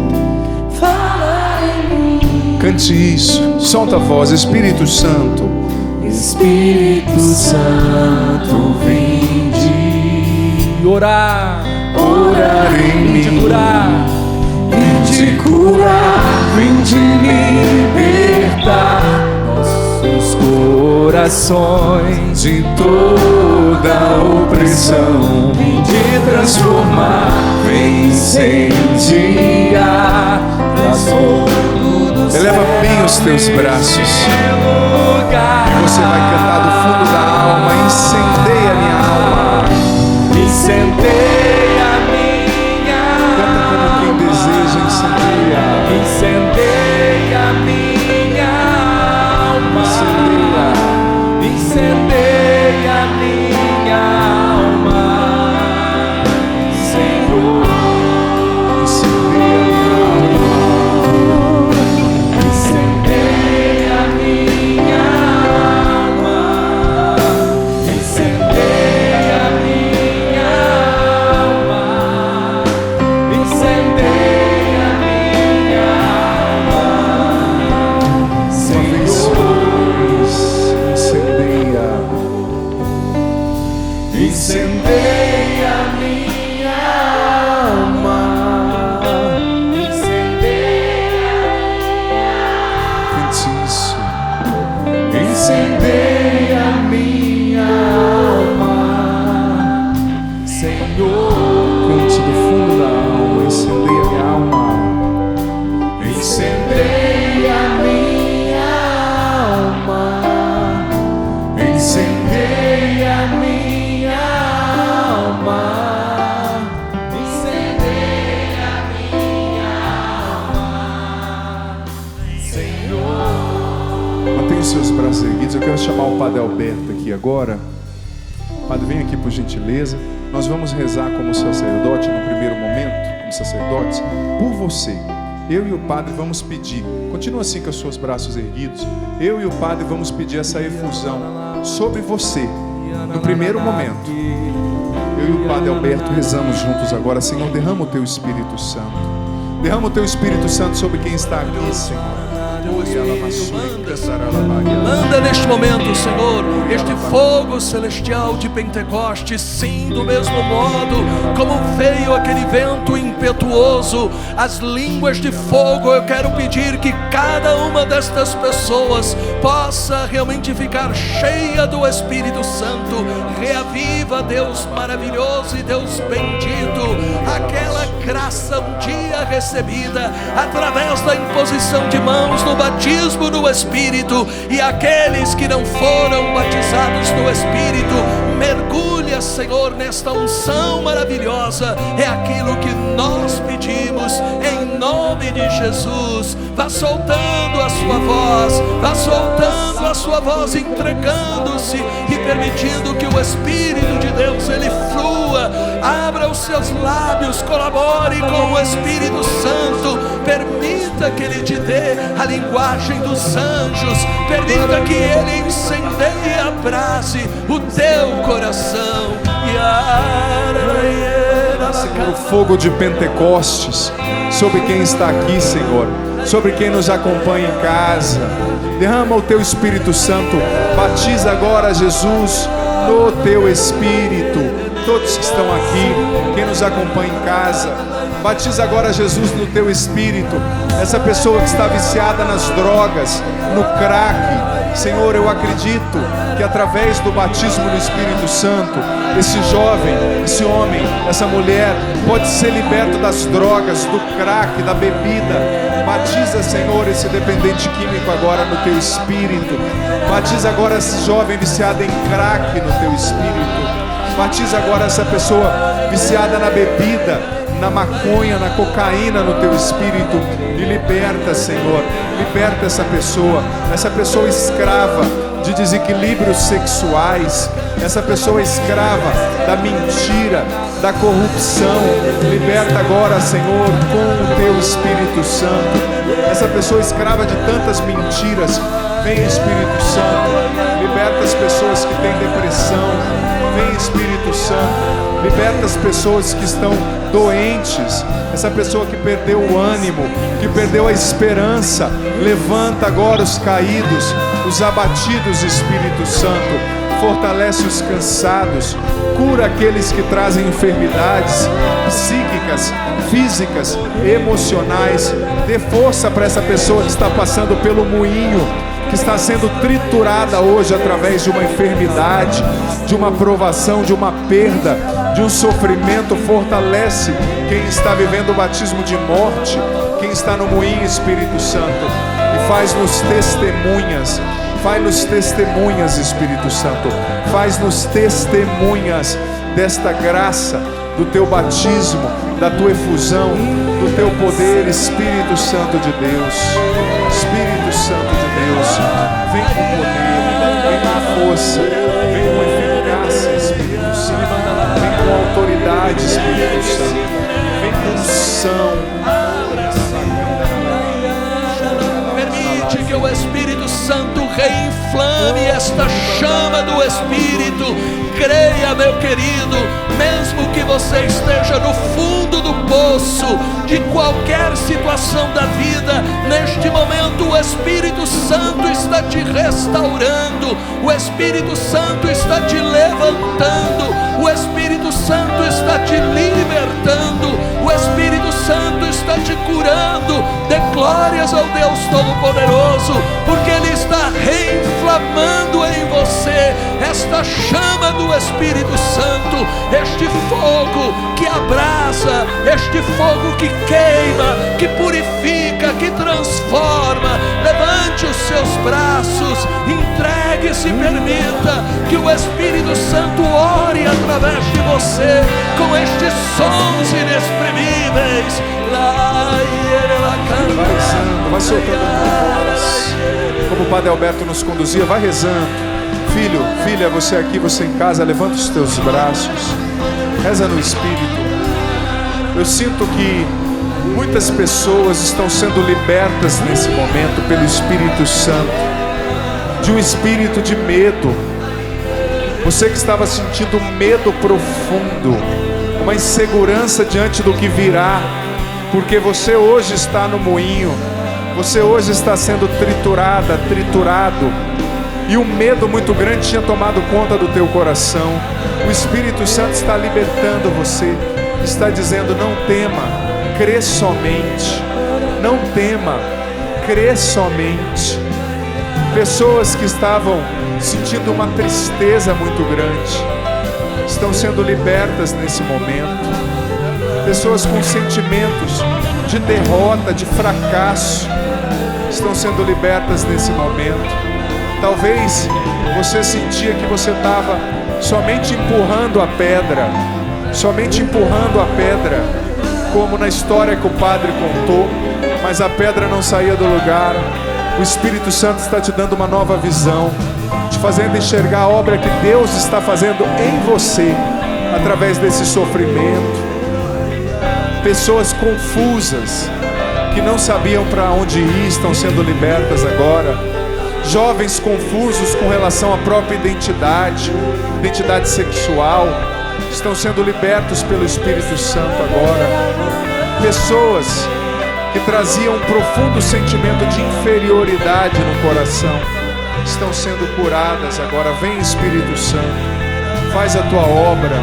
Cante isso, solta a voz. Espírito Santo, Espírito Santo, vinde. Orar em mim. Vinde curar, vinde libertar nossos corações de toda opressão. Vinde transformar, vem incendiar, eleva bem os teus braços. E você vai cantar do fundo da alma. Incendeia minha alma. Incendeia minha Canta como quem deseja incendiar. Incendeia minha alma. Incendeia minha alma, Senhor. Incendeia minha alma. Incendeia minha alma. Incendeia minha alma, Incendeia. incendeia minha alma. Cante isso. Incendeia minha alma, Senhor. Cante do fundo da alma. Incendeia minha alma. Incendeia minha alma. Incendeia minha alma. Incendeia minha alma, Senhor. Mantenha os seus braços erguidos. Eu quero chamar o Padre Alberto aqui agora. Padre, vem aqui por gentileza. Nós vamos rezar como sacerdote no primeiro momento, como sacerdotes, por você. Eu e o Padre vamos pedir. Continua assim com os seus braços erguidos. Eu e o Padre vamos pedir essa efusão sobre você no primeiro momento. Eu e o Padre Alberto rezamos juntos agora. Senhor, derrama o Teu Espírito Santo. Derrama o Teu Espírito Santo sobre quem está aqui, Senhor. Manda neste momento, Senhor, este fogo celestial de Pentecostes. Sim, do mesmo modo como veio aquele vento impetuoso, as línguas de fogo. Eu quero pedir que cada uma destas pessoas possa realmente ficar cheia do Espírito Santo. Reaviva, Deus maravilhoso e Deus bendito, aquela graça um dia recebida através da imposição de mãos no batismo no Espírito. E aqueles que não foram batizados no Espírito, mergulha, Senhor, nesta unção maravilhosa. É aquilo que nós pedimos em nome de Jesus. Vá soltando a sua voz, vá soltando a sua voz, entregando-se e permitindo que o Espírito de Deus ele flua. Abra os seus lábios, colabore com o Espírito Santo. Permita que ele te dê a linguagem dos anjos. Permita que ele incendeie, abrace o teu coração. O fogo de Pentecostes sobre quem está aqui, Senhor, sobre quem nos acompanha em casa. Derrama o Teu Espírito Santo. Batiza agora, Jesus, no Teu Espírito. Todos que estão aqui, quem nos acompanha em casa, Batiza agora, Jesus, no teu espírito essa pessoa que está viciada nas drogas, no crack. Senhor, eu acredito que através do batismo no Espírito Santo, esse jovem, esse homem, essa mulher pode ser liberto das drogas, do crack, da bebida. Batiza, Senhor, esse dependente químico agora no teu espírito. Batiza agora esse jovem viciado em crack no teu espírito. Batiza agora essa pessoa viciada na bebida, na maconha, na cocaína no teu espírito. E liberta, Senhor, liberta essa pessoa escrava de desequilíbrios sexuais, essa pessoa escrava da mentira, da corrupção. Liberta agora, Senhor, com o teu Espírito Santo, essa pessoa escrava de tantas mentiras. Vem, Espírito Santo, liberta as pessoas que têm depressão. Vem, Espírito Santo, liberta as pessoas que estão doentes, essa pessoa que perdeu o ânimo, que perdeu a esperança. Levanta agora os caídos, os abatidos, Espírito Santo. Fortalece os cansados, cura aqueles que trazem enfermidades psíquicas, físicas, emocionais. Dê força para essa pessoa que está passando pelo moinho, que está sendo triturada hoje através de uma enfermidade, de uma provação, de uma perda, de um sofrimento. Fortalece quem está vivendo o batismo de morte, quem está no moinho, Espírito Santo, e faz-nos testemunhas. Faz-nos testemunhas, Espírito Santo. Faz-nos testemunhas desta graça, do teu batismo, da tua efusão, do teu poder, Espírito Santo de Deus. Espírito Santo de Deus, vem com poder, vem com força, vem com eficácia, Espírito Santo. Vem com autoridade, Espírito Santo. Vem com unção. Permite que o Espírito Santo reinflame esta chama do Espírito. Creia, meu querido, mesmo que você esteja no fundo do poço de qualquer situação da vida, neste momento o Espírito Santo está te restaurando, o Espírito Santo está te levantando, o Espírito Santo está te libertando, o Espírito Santo está te curando. Dê glórias ao Deus Todo-Poderoso, porque Ele está reinflamando em você esta chama do Espírito Santo, este fogo que abrasa, este fogo que queima, que purifica, que transforma. Levante os seus braços, entregue-se e permita que o Espírito Santo ore através de você com estes sons inexprimíveis. Vai rezando, vai soltando a voz, como o Padre Alberto nos conduzia. Vai rezando. Filho, filha, você aqui, você em casa, levanta os teus braços, reza no Espírito. Eu sinto que muitas pessoas estão sendo libertas nesse momento pelo Espírito Santo, de um espírito de medo. Você que estava sentindo medo profundo, uma insegurança diante do que virá, porque você hoje está no moinho, você hoje está sendo triturada, triturado, e um medo muito grande tinha tomado conta do teu coração. O Espírito Santo está libertando você, está dizendo: não tema, crê somente. Não tema, crê somente. Pessoas que estavam sentindo uma tristeza muito grande estão sendo libertas nesse momento. Pessoas com sentimentos de derrota, de fracasso, estão sendo libertas nesse momento. Talvez você sentia que você estava somente empurrando a pedra, como na história que o padre contou, mas a pedra não saía do lugar. O Espírito Santo está te dando uma nova visão, te fazendo enxergar a obra que Deus está fazendo em você, através desse sofrimento. Pessoas confusas, que não sabiam para onde ir, estão sendo libertas agora. Jovens confusos com relação à própria identidade sexual, estão sendo libertos pelo Espírito Santo agora. Pessoas que traziam um profundo sentimento de inferioridade no coração, estão sendo curadas agora. Vem, Espírito Santo, faz a tua obra,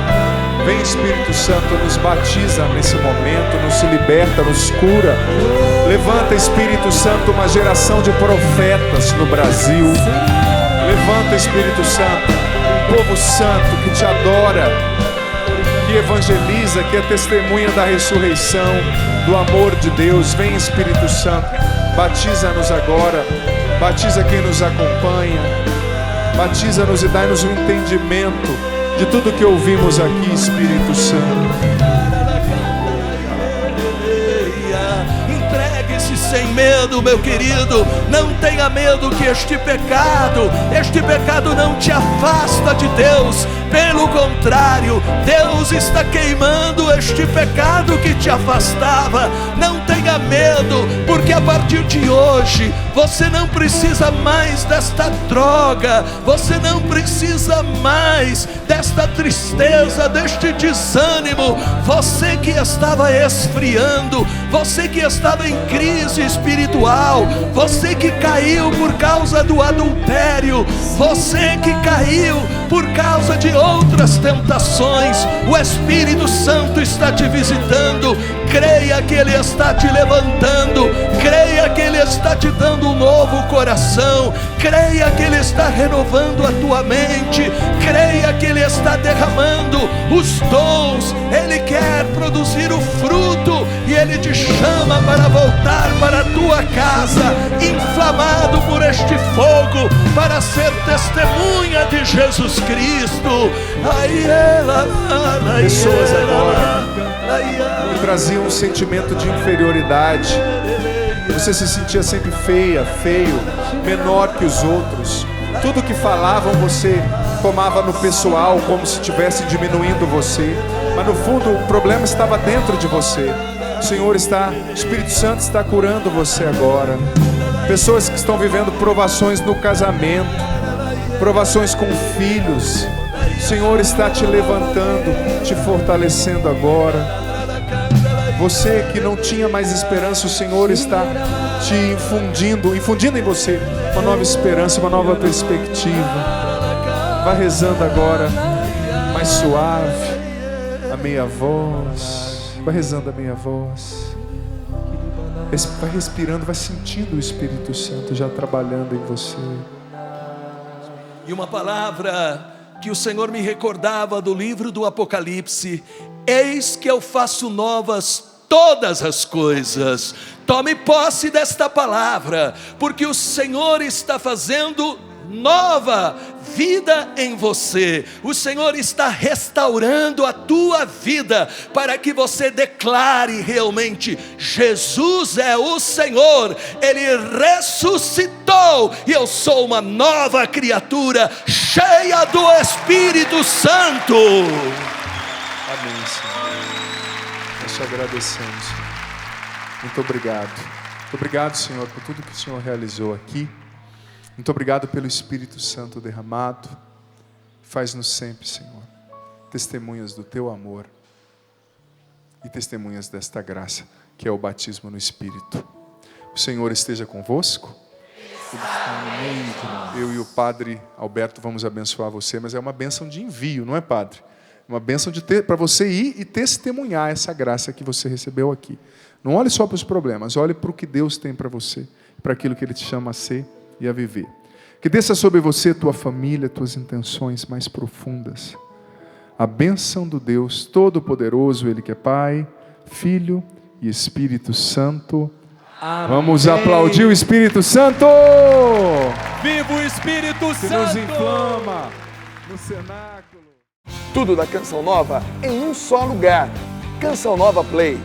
Vem, Espírito Santo, nos batiza nesse momento, nos liberta, nos cura. Levanta, Espírito Santo, uma geração de profetas no Brasil. Levanta, Espírito Santo, um povo santo que te adora, que evangeliza, que é testemunha da ressurreição, do amor de Deus. Vem, Espírito Santo, batiza-nos agora, batiza quem nos acompanha, batiza-nos e dai-nos um entendimento de tudo que ouvimos aqui, Espírito Santo. Entregue-se sem medo, meu querido. Não tenha medo que este pecado não te afasta de Deus. Pelo contrário, Deus está queimando este pecado que te afastava. Não tenha medo, porque a partir de hoje você não precisa mais desta droga, você não precisa mais desta tristeza, deste desânimo. Você que estava esfriando, você que estava em crise espiritual, você que caiu por causa do adultério, você que caiu por causa de outras tentações, o Espírito Santo está te visitando. Creia que Ele está te levantando, creia que Ele está te dando um novo coração, creia que Ele está renovando a tua mente, creia que Ele está derramando os dons. Ele quer produzir o fruto e Ele te chama para voltar para a tua casa, inflamado por este fogo, para ser testemunha de Jesus Cristo. Pessoas agora que traziam um sentimento de inferioridade. Você se sentia sempre feia, feio, menor que os outros. Tudo que falavam você tomava no pessoal, como se estivesse diminuindo você. Mas no fundo o problema estava dentro de você. O Espírito Santo está curando você agora. Pessoas que estão vivendo provações no casamento, provações com filhos. O Senhor está te levantando, te fortalecendo agora. Você que não tinha mais esperança, o Senhor está te infundindo em você uma nova esperança, uma nova perspectiva. Vai rezando agora, mais suave, a meia voz. Vai rezando a meia voz. Vai respirando, vai sentindo o Espírito Santo já trabalhando em você. E uma palavra que o Senhor me recordava do livro do Apocalipse: eis que eu faço novas todas as coisas. Tome posse desta palavra, porque o Senhor está fazendo nova vida em você. O Senhor está restaurando a tua vida, para que você declare realmente: Jesus é o Senhor, Ele ressuscitou e eu sou uma nova criatura, cheia do Espírito Santo. Amém, Senhor. Nós te agradecemos. Muito obrigado. Muito obrigado, Senhor, por tudo que o Senhor realizou aqui. Muito obrigado pelo Espírito Santo derramado. Faz-nos sempre, Senhor, testemunhas do Teu amor e testemunhas desta graça, que é o batismo no Espírito. O Senhor esteja convosco. Eu e o Padre Alberto vamos abençoar você, mas é uma bênção de envio, não é, Padre? Uma bênção para você ir e testemunhar essa graça que você recebeu aqui. Não olhe só para os problemas, olhe para o que Deus tem para você, para aquilo que Ele te chama a ser e a viver. Que desça sobre você, tua família, tuas intenções mais profundas. A bênção do Deus Todo-Poderoso, Ele que é Pai, Filho e Espírito Santo. Amém. Vamos aplaudir o Espírito Santo! Viva o Espírito Santo! Que nos inflama no cenáculo. Tudo da Canção Nova em um só lugar. Canção Nova Play.